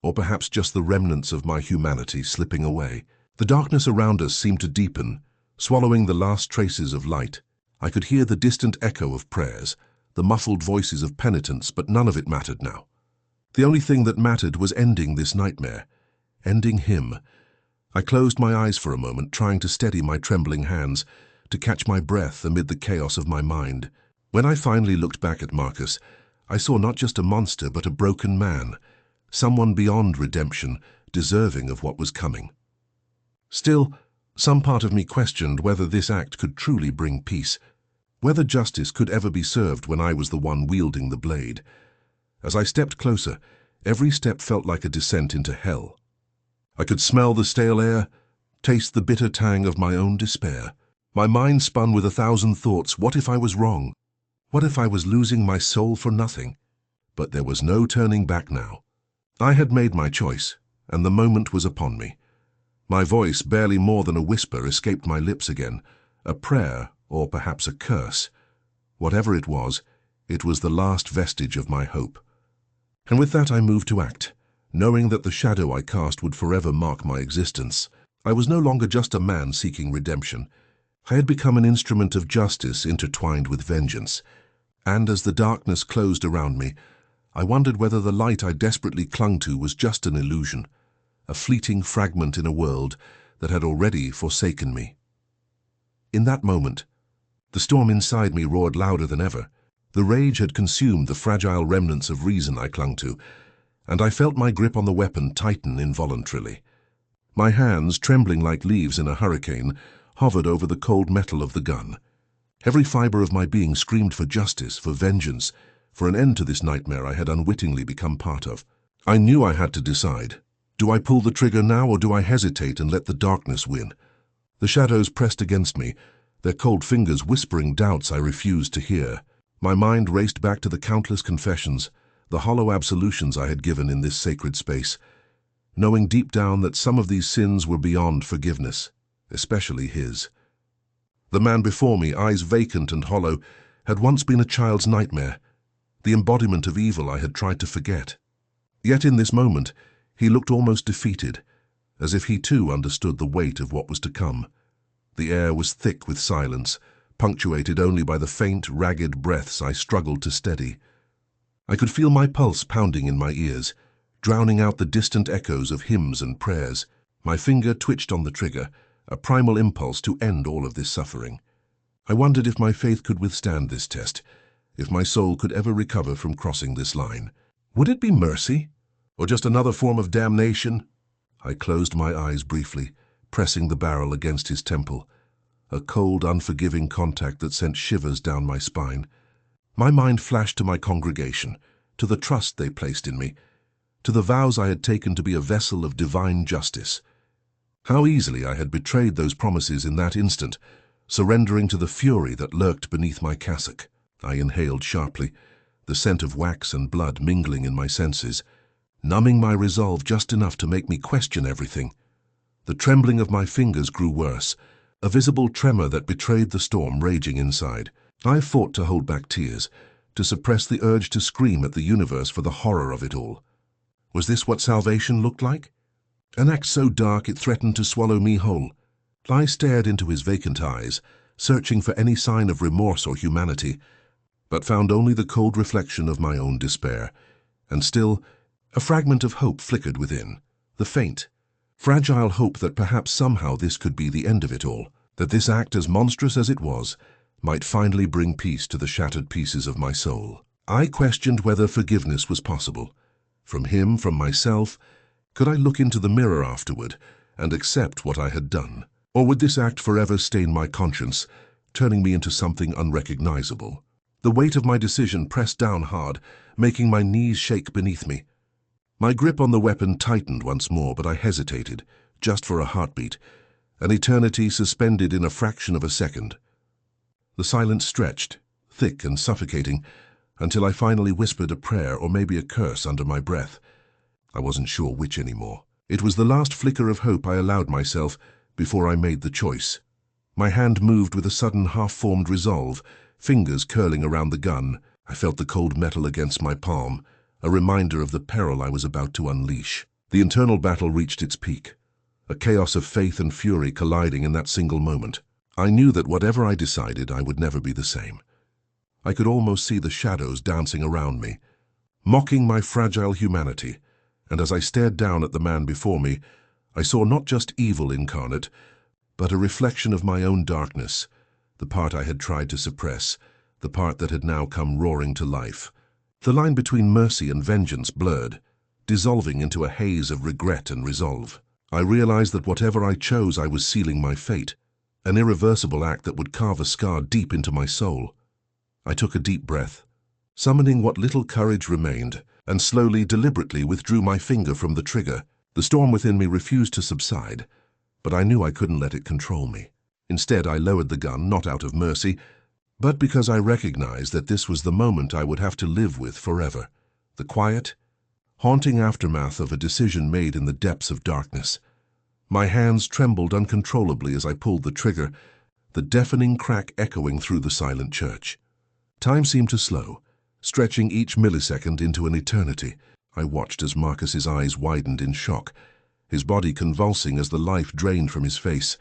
or perhaps just the remnants of my humanity slipping away. The darkness around us seemed to deepen, swallowing the last traces of light. I could hear the distant echo of prayers, the muffled voices of penitents, but none of it mattered now. The only thing that mattered was ending this nightmare, ending him. I closed my eyes for a moment, trying to steady my trembling hands, to catch my breath amid the chaos of my mind. When I finally looked back at Marcus, I saw not just a monster, but a broken man, someone beyond redemption, deserving of what was coming. Still, some part of me questioned whether this act could truly bring peace, whether justice could ever be served when I was the one wielding the blade. As I stepped closer, every step felt like a descent into hell. I could smell the stale air, taste the bitter tang of my own despair. My mind spun with 1,000 thoughts. What if I was wrong? What if I was losing my soul for nothing? But there was no turning back now. I had made my choice, and the moment was upon me. My voice, barely more than a whisper, escaped my lips again, a prayer, or perhaps a curse. Whatever it was the last vestige of my hope. And with that I moved to act, knowing that the shadow I cast would forever mark my existence. I was no longer just a man seeking redemption. I had become an instrument of justice intertwined with vengeance. And as the darkness closed around me, I wondered whether the light I desperately clung to was just an illusion, a fleeting fragment in a world that had already forsaken me. In that moment, the storm inside me roared louder than ever. The rage had consumed the fragile remnants of reason I clung to, and I felt my grip on the weapon tighten involuntarily. My hands, trembling like leaves in a hurricane, hovered over the cold metal of the gun. Every fiber of my being screamed for justice, for vengeance, for an end to this nightmare I had unwittingly become part of. I knew I had to decide. Do I pull the trigger now, or do I hesitate and let the darkness win? The shadows pressed against me, their cold fingers whispering doubts I refused to hear. My mind raced back to the countless confessions, the hollow absolutions I had given in this sacred space, knowing deep down that some of these sins were beyond forgiveness, especially his. The man before me, eyes vacant and hollow, had once been a child's nightmare, the embodiment of evil I had tried to forget. Yet in this moment, he looked almost defeated, as if he too understood the weight of what was to come. The air was thick with silence, punctuated only by the faint, ragged breaths I struggled to steady. I could feel my pulse pounding in my ears, drowning out the distant echoes of hymns and prayers. My finger twitched on the trigger, a primal impulse to end all of this suffering. I wondered if my faith could withstand this test, if my soul could ever recover from crossing this line. Would it be mercy? Or just another form of damnation? I closed my eyes briefly, pressing the barrel against his temple, a cold, unforgiving contact that sent shivers down my spine. My mind flashed to my congregation, to the trust they placed in me, to the vows I had taken to be a vessel of divine justice. How easily I had betrayed those promises in that instant, surrendering to the fury that lurked beneath my cassock. I inhaled sharply, the scent of wax and blood mingling in my senses, numbing my resolve just enough to make me question everything. The trembling of my fingers grew worse, a visible tremor that betrayed the storm raging inside. I fought to hold back tears, to suppress the urge to scream at the universe for the horror of it all. Was this what salvation looked like? An act so dark it threatened to swallow me whole. I stared into his vacant eyes, searching for any sign of remorse or humanity, but found only the cold reflection of my own despair. And still, a fragment of hope flickered within, the faint, fragile hope that perhaps somehow this could be the end of it all, that this act, as monstrous as it was, might finally bring peace to the shattered pieces of my soul. I questioned whether forgiveness was possible. From him, from myself, could I look into the mirror afterward and accept what I had done? Or would this act forever stain my conscience, turning me into something unrecognizable? The weight of my decision pressed down hard, making my knees shake beneath me. My grip on the weapon tightened once more, but I hesitated, just for a heartbeat, an eternity suspended in a fraction of a second. The silence stretched, thick and suffocating, until I finally whispered a prayer or maybe a curse under my breath. I wasn't sure which anymore. It was the last flicker of hope I allowed myself before I made the choice. My hand moved with a sudden half-formed resolve, fingers curling around the gun. I felt the cold metal against my palm, a reminder of the peril I was about to unleash. The internal battle reached its peak, a chaos of faith and fury colliding in that single moment. I knew that whatever I decided, I would never be the same. I could almost see the shadows dancing around me, mocking my fragile humanity, and as I stared down at the man before me, I saw not just evil incarnate, but a reflection of my own darkness, the part I had tried to suppress, the part that had now come roaring to life. The line between mercy and vengeance blurred, dissolving into a haze of regret and resolve. I realized that whatever I chose, I was sealing my fate, an irreversible act that would carve a scar deep into my soul. I took a deep breath, summoning what little courage remained, and slowly, deliberately withdrew my finger from the trigger. The storm within me refused to subside, but I knew I couldn't let it control me. Instead, I lowered the gun, not out of mercy, but because I recognized that this was the moment I would have to live with forever. The quiet, haunting aftermath of a decision made in the depths of darkness. My hands trembled uncontrollably as I pulled the trigger, the deafening crack echoing through the silent church. Time seemed to slow, stretching each millisecond into an eternity. I watched as Marcus's eyes widened in shock, his body convulsing as the life drained from his face.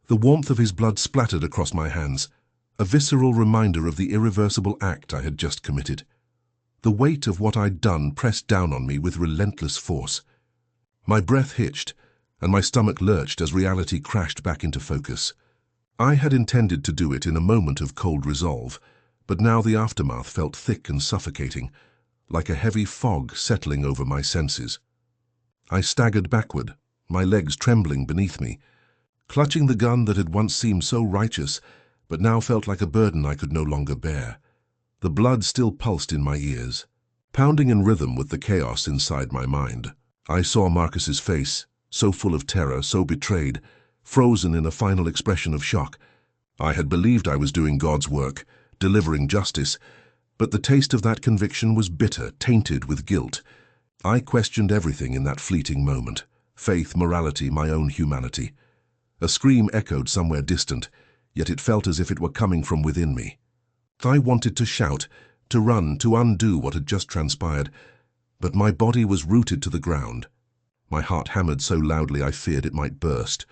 The warmth of his blood splattered across my hands, a visceral reminder of the irreversible act I had just committed. The weight of what I'd done pressed down on me with relentless force. My breath hitched, and my stomach lurched as reality crashed back into focus. I had intended to do it in a moment of cold resolve, but now the aftermath felt thick and suffocating, like a heavy fog settling over my senses. I staggered backward, my legs trembling beneath me, clutching the gun that had once seemed so righteous, but now felt like a burden I could no longer bear. The blood still pulsed in my ears, pounding in rhythm with the chaos inside my mind. I saw Marcus's face, so full of terror, so betrayed, frozen in a final expression of shock. I had believed I was doing God's work, delivering justice, but the taste of that conviction was bitter, tainted with guilt. I questioned everything in that fleeting moment: faith, morality, my own humanity. A scream echoed somewhere distant, yet it felt as if it were coming from within me. I wanted to shout, to run, to undo what had just transpired, but my body was rooted to the ground. My heart hammered so loudly I feared it might burst.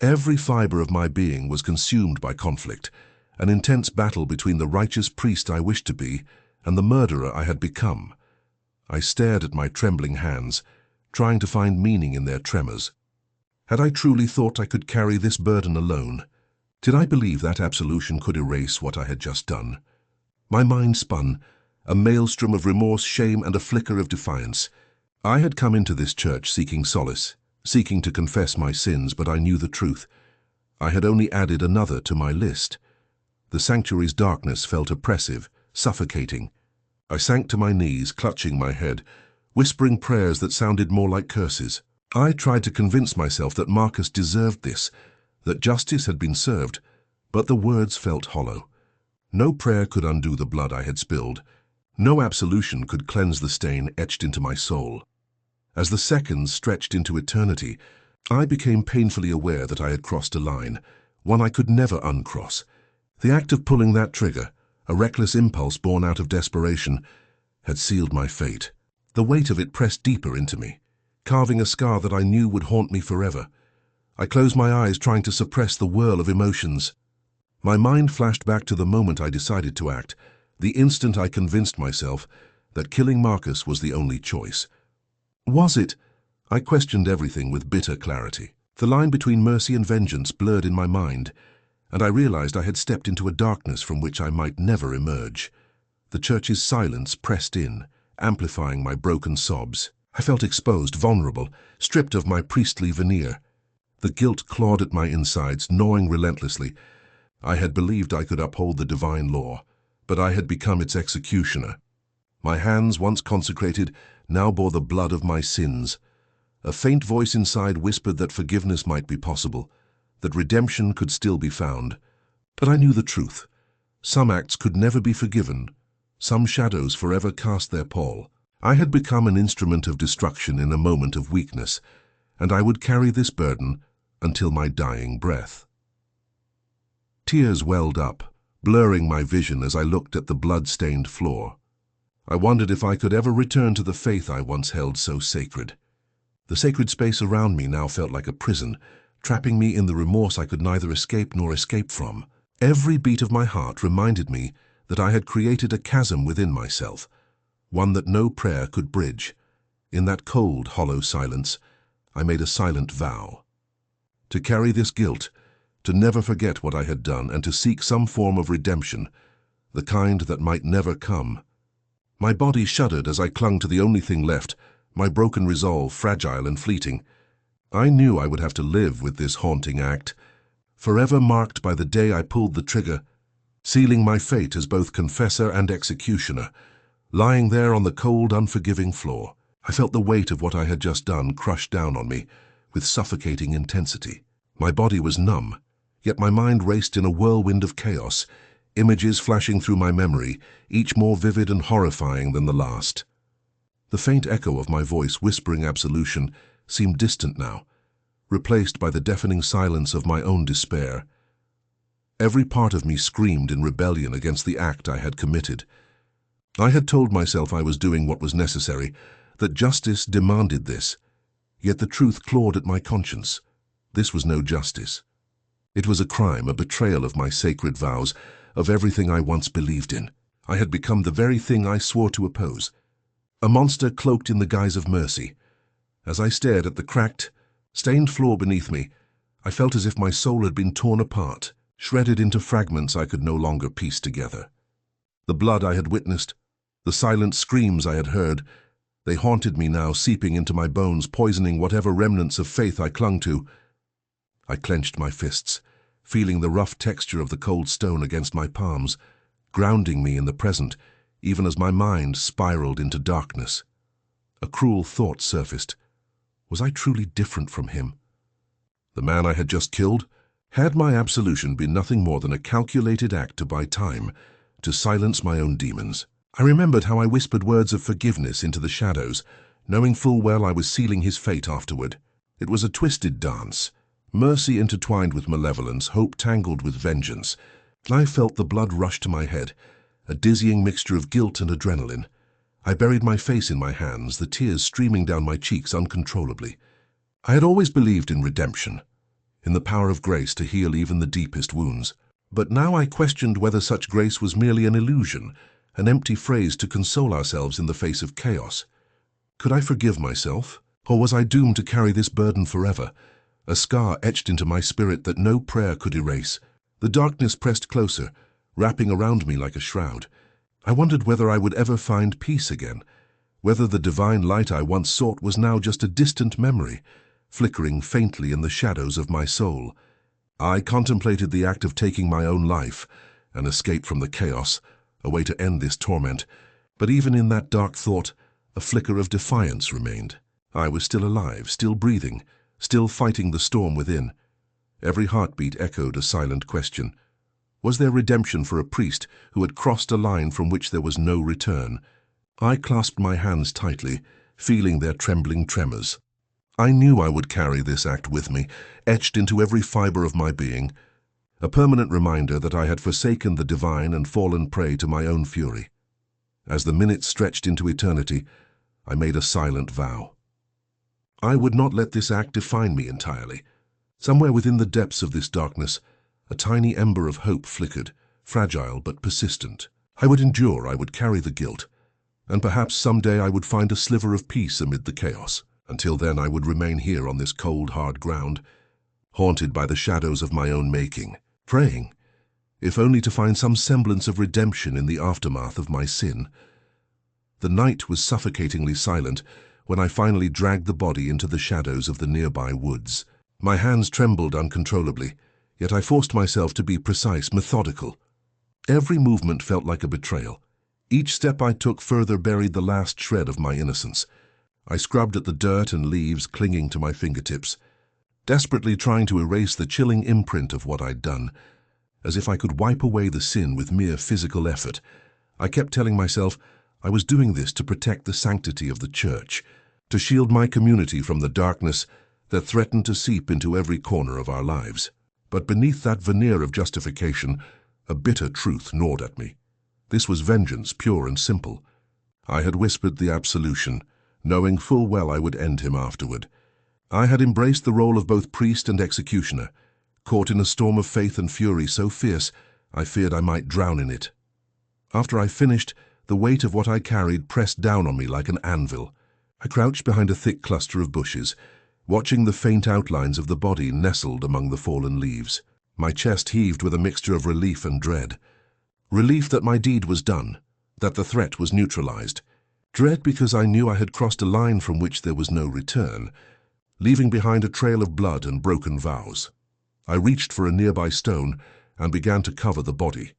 Every fiber of my being was consumed by conflict, an intense battle between the righteous priest I wished to be and the murderer I had become. I stared at my trembling hands, trying to find meaning in their tremors. Had I truly thought I could carry this burden alone? Did I believe that absolution could erase what I had just done? My mind spun, a maelstrom of remorse, shame, and a flicker of defiance. I had come into this church seeking solace, seeking to confess my sins, but I knew the truth. I had only added another to my list. The sanctuary's darkness felt oppressive, suffocating. I sank to my knees, clutching my head, whispering prayers that sounded more like curses. I tried to convince myself that Marcus deserved this, that justice had been served, but the words felt hollow. No prayer could undo the blood I had spilled. No absolution could cleanse the stain etched into my soul. As the seconds stretched into eternity, I became painfully aware that I had crossed a line, one I could never uncross. The act of pulling that trigger, a reckless impulse born out of desperation, had sealed my fate. The weight of it pressed deeper into me, carving a scar that I knew would haunt me forever. I closed my eyes, trying to suppress the whirl of emotions. My mind flashed back to the moment I decided to act, the instant I convinced myself that killing Marcus was the only choice. Was it? I questioned everything with bitter clarity. The line between mercy and vengeance blurred in my mind, and I realized I had stepped into a darkness from which I might never emerge. The church's silence pressed in, amplifying my broken sobs. I felt exposed, vulnerable, stripped of my priestly veneer. The guilt clawed at my insides, gnawing relentlessly. I had believed I could uphold the divine law, but I had become its executioner. My hands, once consecrated, now bore the blood of my sins. A faint voice inside whispered that forgiveness might be possible, that redemption could still be found. But I knew the truth. Some acts could never be forgiven. Some shadows forever cast their pall. I had become an instrument of destruction in a moment of weakness, and I would carry this burden until my dying breath. Tears welled up, blurring my vision as I looked at the blood-stained floor. I wondered if I could ever return to the faith I once held so sacred. The sacred space around me now felt like a prison, trapping me in the remorse I could neither escape nor escape from. Every beat of my heart reminded me that I had created a chasm within myself, one that no prayer could bridge. In that cold, hollow silence, I made a silent vow. To carry this guilt, to never forget what I had done, and to seek some form of redemption, the kind that might never come. My body shuddered as I clung to the only thing left, my broken resolve, fragile and fleeting. I knew I would have to live with this haunting act, forever marked by the day I pulled the trigger, sealing my fate as both confessor and executioner. Lying there on the cold, unforgiving floor, I felt the weight of what I had just done crush down on me with suffocating intensity. My body was numb, yet my mind raced in a whirlwind of chaos, images flashing through my memory, each more vivid and horrifying than the last. The faint echo of my voice whispering absolution seemed distant now, replaced by the deafening silence of my own despair. Every part of me screamed in rebellion against the act I had committed. I had told myself I was doing what was necessary, that justice demanded this, yet the truth clawed at my conscience. This was no justice. It was a crime, a betrayal of my sacred vows, of everything I once believed in. I had become the very thing I swore to oppose, a monster cloaked in the guise of mercy. As I stared at the cracked, stained floor beneath me, I felt as if my soul had been torn apart, shredded into fragments I could no longer piece together. The blood I had witnessed, the silent screams I had heard, they haunted me now, seeping into my bones, poisoning whatever remnants of faith I clung to. I clenched my fists, feeling the rough texture of the cold stone against my palms, grounding me in the present, even as my mind spiraled into darkness. A cruel thought surfaced. Was I truly different from him? The man I had just killed? Had my absolution been nothing more than a calculated act to buy time, to silence my own demons? I remembered how I whispered words of forgiveness into the shadows, knowing full well I was sealing his fate afterward. It was a twisted dance, mercy intertwined with malevolence, hope tangled with vengeance. I felt the blood rush to my head, a dizzying mixture of guilt and adrenaline. I buried my face in my hands, the tears streaming down my cheeks uncontrollably. I had always believed in redemption, in the power of grace to heal even the deepest wounds. But now I questioned whether such grace was merely an illusion, an empty phrase to console ourselves in the face of chaos. Could I forgive myself? Or was I doomed to carry this burden forever, a scar etched into my spirit that no prayer could erase? The darkness pressed closer, wrapping around me like a shroud. I wondered whether I would ever find peace again, whether the divine light I once sought was now just a distant memory, flickering faintly in the shadows of my soul. I contemplated the act of taking my own life, an escape from the chaos, a way to end this torment. But even in that dark thought, a flicker of defiance remained. I was still alive, still breathing, still fighting the storm within. Every heartbeat echoed a silent question. Was there redemption for a priest who had crossed a line from which there was no return? I clasped my hands tightly, feeling their trembling tremors. I knew I would carry this act with me, etched into every fiber of my being, a permanent reminder that I had forsaken the divine and fallen prey to my own fury. As the minutes stretched into eternity, I made a silent vow. I would not let this act define me entirely. Somewhere within the depths of this darkness, a tiny ember of hope flickered, fragile but persistent. I would endure, I would carry the guilt, and perhaps someday I would find a sliver of peace amid the chaos. Until then, I would remain here on this cold, hard ground, haunted by the shadows of my own making, praying, if only to find some semblance of redemption in the aftermath of my sin. The night was suffocatingly silent when I finally dragged the body into the shadows of the nearby woods. My hands trembled uncontrollably, yet I forced myself to be precise, methodical. Every movement felt like a betrayal. Each step I took further buried the last shred of my innocence. I scrubbed at the dirt and leaves clinging to my fingertips, desperately trying to erase the chilling imprint of what I'd done. As if I could wipe away the sin with mere physical effort, I kept telling myself I was doing this to protect the sanctity of the church, to shield my community from the darkness that threatened to seep into every corner of our lives. But beneath that veneer of justification, a bitter truth gnawed at me. This was vengeance, pure and simple. I had whispered the absolution, knowing full well I would end him afterward. I had embraced the role of both priest and executioner, caught in a storm of faith and fury so fierce I feared I might drown in it. After I finished, the weight of what I carried pressed down on me like an anvil. I crouched behind a thick cluster of bushes, watching the faint outlines of the body nestled among the fallen leaves. My chest heaved with a mixture of relief and dread. Relief that my deed was done, that the threat was neutralized. Dread because I knew I had crossed a line from which there was no return, leaving behind a trail of blood and broken vows. I reached for a nearby stone and began to cover the body,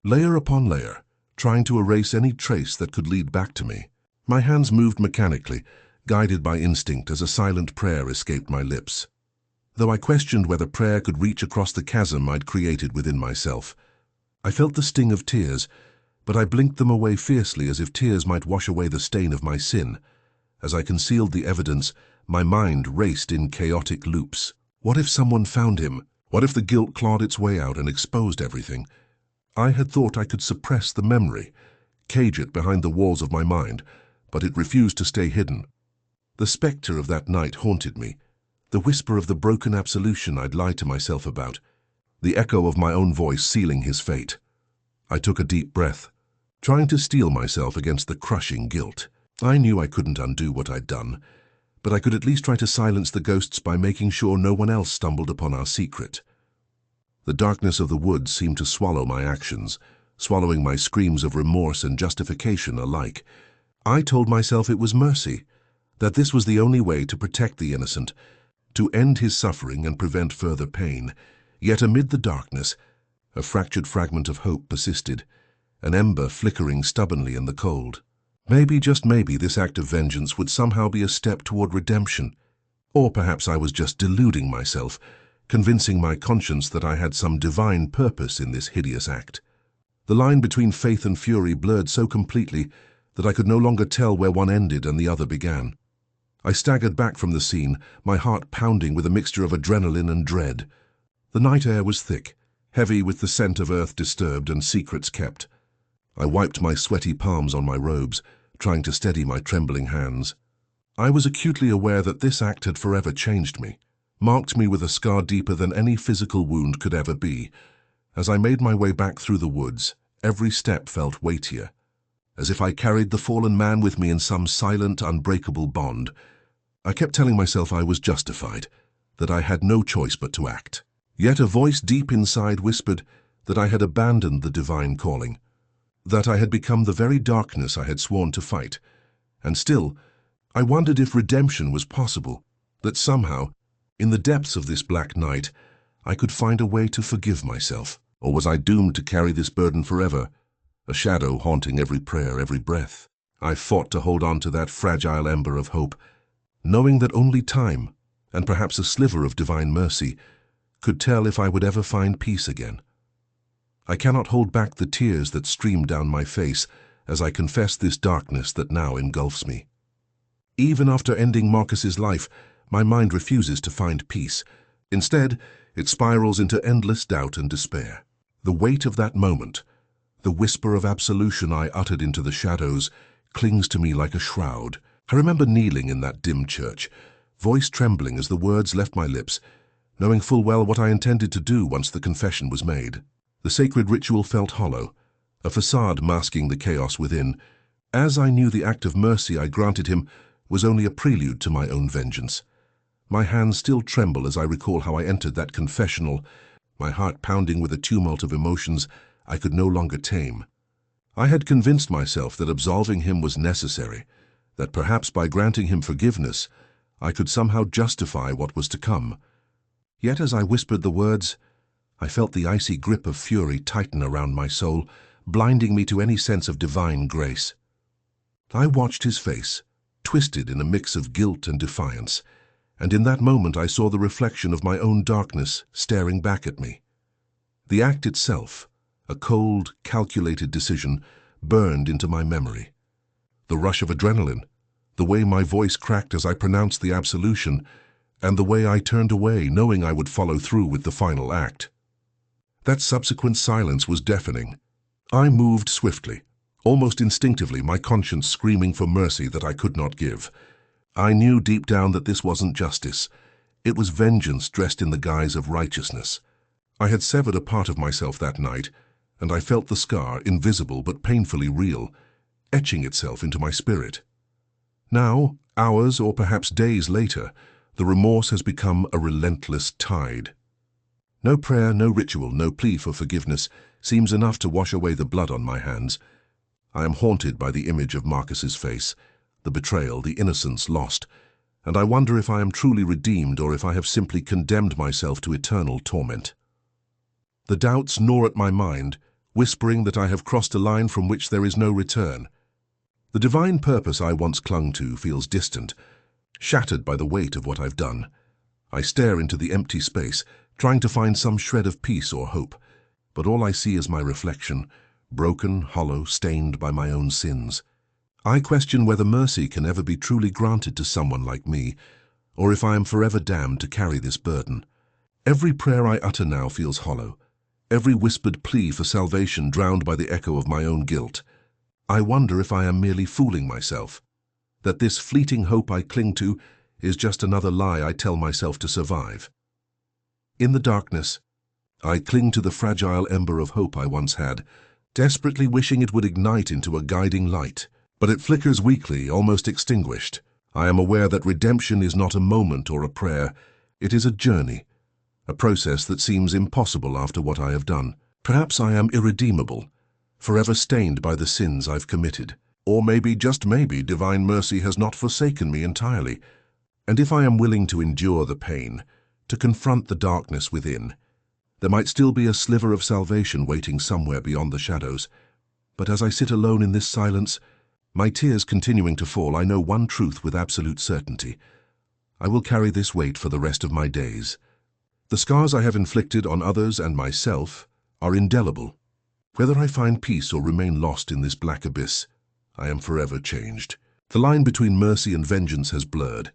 layer upon layer, trying to erase any trace that could lead back to me. My hands moved mechanically, guided by instinct as a silent prayer escaped my lips. Though I questioned whether prayer could reach across the chasm I'd created within myself. I felt the sting of tears, but I blinked them away fiercely as if tears might wash away the stain of my sin. As I concealed the evidence, my mind raced in chaotic loops. What if someone found him? What if the guilt clawed its way out and exposed everything? I had thought I could suppress the memory, cage it behind the walls of my mind, but it refused to stay hidden. The specter of that night haunted me, the whisper of the broken absolution I'd lied to myself about, the echo of my own voice sealing his fate. I took a deep breath, trying to steel myself against the crushing guilt. I knew I couldn't undo what I'd done, but I could at least try to silence the ghosts by making sure no one else stumbled upon our secret. The darkness of the woods seemed to swallow my actions, swallowing my screams of remorse and justification alike. I told myself it was mercy, that this was the only way to protect the innocent, to end his suffering and prevent further pain. Yet amid the darkness, a fractured fragment of hope persisted, an ember flickering stubbornly in the cold. Maybe, just maybe, this act of vengeance would somehow be a step toward redemption. Or perhaps I was just deluding myself, convincing my conscience that I had some divine purpose in this hideous act. The line between faith and fury blurred so completely that I could no longer tell where one ended and the other began. I staggered back from the scene, my heart pounding with a mixture of adrenaline and dread. The night air was thick, heavy with the scent of earth disturbed and secrets kept. I wiped my sweaty palms on my robes, trying to steady my trembling hands. I was acutely aware that this act had forever changed me, marked me with a scar deeper than any physical wound could ever be, As I made my way back through the woods, every step felt weightier, as if I carried the fallen man with me in some silent, unbreakable bond. I kept telling myself I was justified, that I had no choice but to act. Yet a voice deep inside whispered that I had abandoned the divine calling, that I had become the very darkness I had sworn to fight. And still, I wondered if redemption was possible, that somehow, in the depths of this black night, I could find a way to forgive myself. Or was I doomed to carry this burden forever, a shadow haunting every prayer, every breath? I fought to hold on to that fragile ember of hope, knowing that only time, and perhaps a sliver of divine mercy, could tell if I would ever find peace again. I cannot hold back the tears that streamed down my face as I confess this darkness that now engulfs me. Even after ending Marcus's life, my mind refuses to find peace. Instead, it spirals into endless doubt and despair. The weight of that moment, the whisper of absolution I uttered into the shadows, clings to me like a shroud. I remember kneeling in that dim church, voice trembling as the words left my lips, knowing full well what I intended to do once the confession was made. The sacred ritual felt hollow, a facade masking the chaos within, as I knew the act of mercy I granted him was only a prelude to my own vengeance. My hands still tremble as I recall how I entered that confessional, my heart pounding with a tumult of emotions I could no longer tame. I had convinced myself that absolving him was necessary, that perhaps by granting him forgiveness, I could somehow justify what was to come. Yet as I whispered the words, I felt the icy grip of fury tighten around my soul, blinding me to any sense of divine grace. I watched his face, twisted in a mix of guilt and defiance, and in that moment I saw the reflection of my own darkness staring back at me. The act itself, a cold, calculated decision, burned into my memory. The rush of adrenaline, the way my voice cracked as I pronounced the absolution, and the way I turned away knowing I would follow through with the final act. That subsequent silence was deafening. I moved swiftly, almost instinctively, my conscience screaming for mercy that I could not give. I knew deep down that this wasn't justice. It was vengeance dressed in the guise of righteousness. I had severed a part of myself that night, and I felt the scar, invisible but painfully real, etching itself into my spirit. Now, hours or perhaps days later, the remorse has become a relentless tide. No prayer, no ritual, no plea for forgiveness seems enough to wash away the blood on my hands. I am haunted by the image of Marcus's face, the betrayal, the innocence lost, and I wonder if I am truly redeemed or if I have simply condemned myself to eternal torment. The doubts gnaw at my mind, whispering that I have crossed a line from which there is no return. The divine purpose I once clung to feels distant, shattered by the weight of what I've done. I stare into the empty space, trying to find some shred of peace or hope, but all I see is my reflection, broken, hollow, stained by my own sins. I question whether mercy can ever be truly granted to someone like me, or if I am forever damned to carry this burden. Every prayer I utter now feels hollow, every whispered plea for salvation drowned by the echo of my own guilt. I wonder if I am merely fooling myself, that this fleeting hope I cling to is just another lie I tell myself to survive. In the darkness, I cling to the fragile ember of hope I once had, desperately wishing it would ignite into a guiding light. But it flickers weakly, almost extinguished. I am aware that redemption is not a moment or a prayer. It is a journey, a process that seems impossible after what I have done. Perhaps I am irredeemable, forever stained by the sins I've committed. Or maybe, just maybe, divine mercy has not forsaken me entirely. And if I am willing to endure the pain, to confront the darkness within, there might still be a sliver of salvation waiting somewhere beyond the shadows. But as I sit alone in this silence, my tears continuing to fall, I know one truth with absolute certainty. I will carry this weight for the rest of my days. The scars I have inflicted on others and myself are indelible. Whether I find peace or remain lost in this black abyss, I am forever changed. The line between mercy and vengeance has blurred,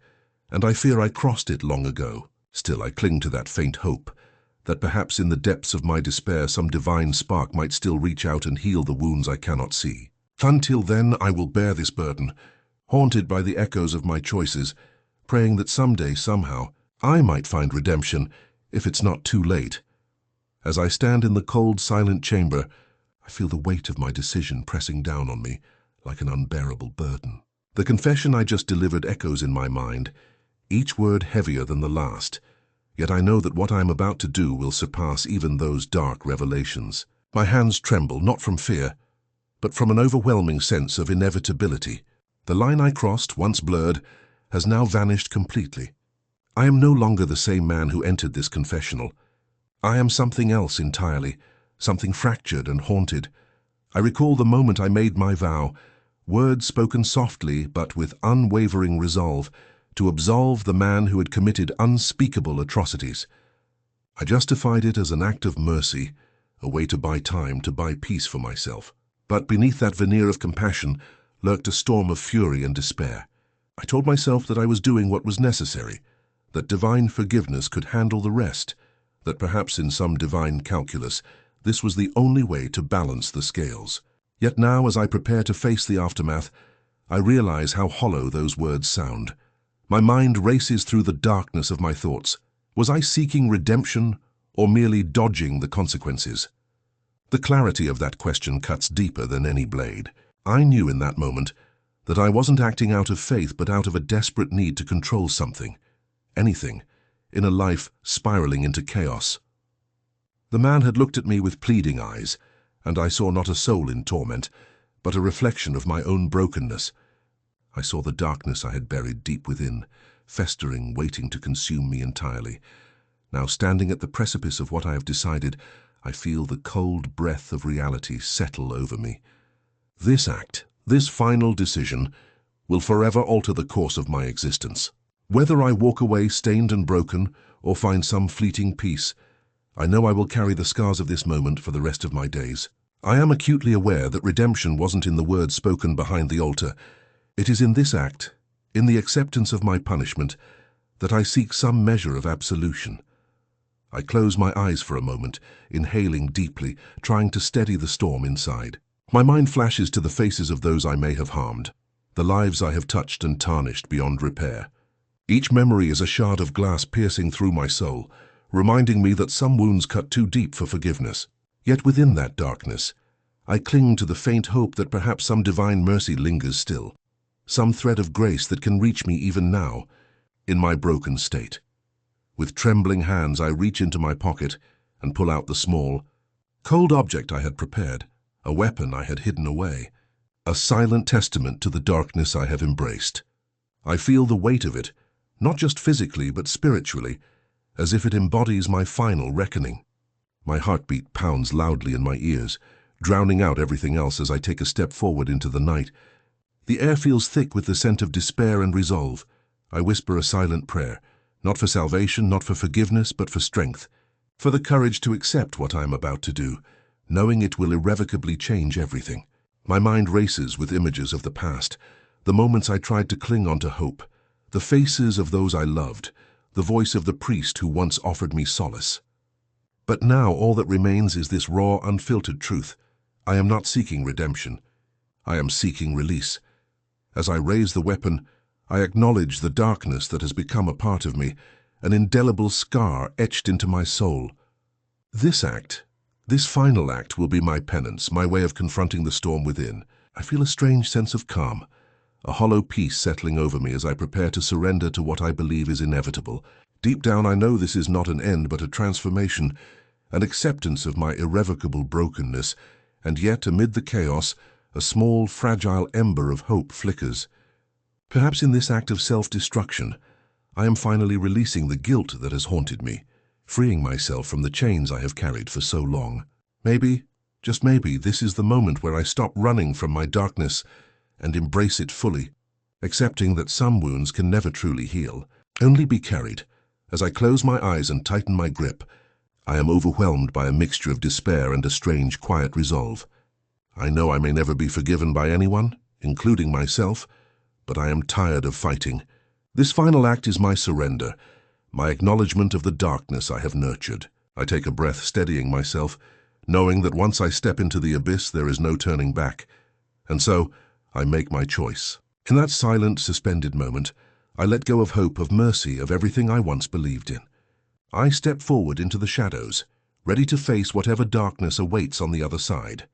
and I fear I crossed it long ago. Still, I cling to that faint hope, that perhaps in the depths of my despair some divine spark might still reach out and heal the wounds I cannot see. Until then, I will bear this burden, haunted by the echoes of my choices, praying that someday, somehow, I might find redemption, if it's not too late. As I stand in the cold, silent chamber, I feel the weight of my decision pressing down on me like an unbearable burden. The confession I just delivered echoes in my mind, each word heavier than the last, yet I know that what I am about to do will surpass even those dark revelations. My hands tremble, not from fear, but from an overwhelming sense of inevitability. The line I crossed, once blurred, has now vanished completely. I am no longer the same man who entered this confessional. I am something else entirely, something fractured and haunted. I recall the moment I made my vow, words spoken softly but with unwavering resolve, to absolve the man who had committed unspeakable atrocities. I justified it as an act of mercy, a way to buy time, to buy peace for myself. But beneath that veneer of compassion lurked a storm of fury and despair. I told myself that I was doing what was necessary, that divine forgiveness could handle the rest, that perhaps in some divine calculus, this was the only way to balance the scales. Yet now, as I prepare to face the aftermath, I realize how hollow those words sound. My mind races through the darkness of my thoughts. Was I seeking redemption or merely dodging the consequences? The clarity of that question cuts deeper than any blade. I knew in that moment that I wasn't acting out of faith but out of a desperate need to control something, anything, in a life spiraling into chaos. The man had looked at me with pleading eyes, and I saw not a soul in torment, but a reflection of my own brokenness. I saw the darkness I had buried deep within, festering, waiting to consume me entirely. Now, standing at the precipice of what I have decided, I feel the cold breath of reality settle over me. This act, this final decision, will forever alter the course of my existence. Whether I walk away stained and broken, or find some fleeting peace, I know I will carry the scars of this moment for the rest of my days. I am acutely aware that redemption wasn't in the words spoken behind the altar. It is in this act, in the acceptance of my punishment, that I seek some measure of absolution. I close my eyes for a moment, inhaling deeply, trying to steady the storm inside. My mind flashes to the faces of those I may have harmed, the lives I have touched and tarnished beyond repair. Each memory is a shard of glass piercing through my soul, reminding me that some wounds cut too deep for forgiveness. Yet within that darkness, I cling to the faint hope that perhaps some divine mercy lingers still, some thread of grace that can reach me even now, in my broken state. With trembling hands I reach into my pocket and pull out the small, cold object I had prepared, a weapon I had hidden away, a silent testament to the darkness I have embraced. I feel the weight of it, not just physically but spiritually, as if it embodies my final reckoning. My heartbeat pounds loudly in my ears, drowning out everything else as I take a step forward into the night. The air feels thick with the scent of despair and resolve. I whisper a silent prayer, not for salvation, not for forgiveness, but for strength, for the courage to accept what I am about to do, knowing it will irrevocably change everything. My mind races with images of the past, the moments I tried to cling on to hope, the faces of those I loved, the voice of the priest who once offered me solace. But now all that remains is this raw, unfiltered truth. I am not seeking redemption. I am seeking release. As I raise the weapon, I acknowledge the darkness that has become a part of me, an indelible scar etched into my soul. This act, this final act, will be my penance, my way of confronting the storm within. I feel a strange sense of calm, a hollow peace settling over me as I prepare to surrender to what I believe is inevitable. Deep down I know this is not an end but a transformation, an acceptance of my irrevocable brokenness, and yet amid the chaos, a small, fragile ember of hope flickers. Perhaps in this act of self-destruction, I am finally releasing the guilt that has haunted me, freeing myself from the chains I have carried for so long. Maybe, just maybe, this is the moment where I stop running from my darkness and embrace it fully, accepting that some wounds can never truly heal, only be carried. As I close my eyes and tighten my grip, I am overwhelmed by a mixture of despair and a strange, quiet resolve. I know I may never be forgiven by anyone, including myself, but I am tired of fighting. This final act is my surrender, my acknowledgement of the darkness I have nurtured. I take a breath, steadying myself, knowing that once I step into the abyss there is no turning back. And so, I make my choice. In that silent, suspended moment, I let go of hope, of mercy, of everything I once believed in. I step forward into the shadows, ready to face whatever darkness awaits on the other side.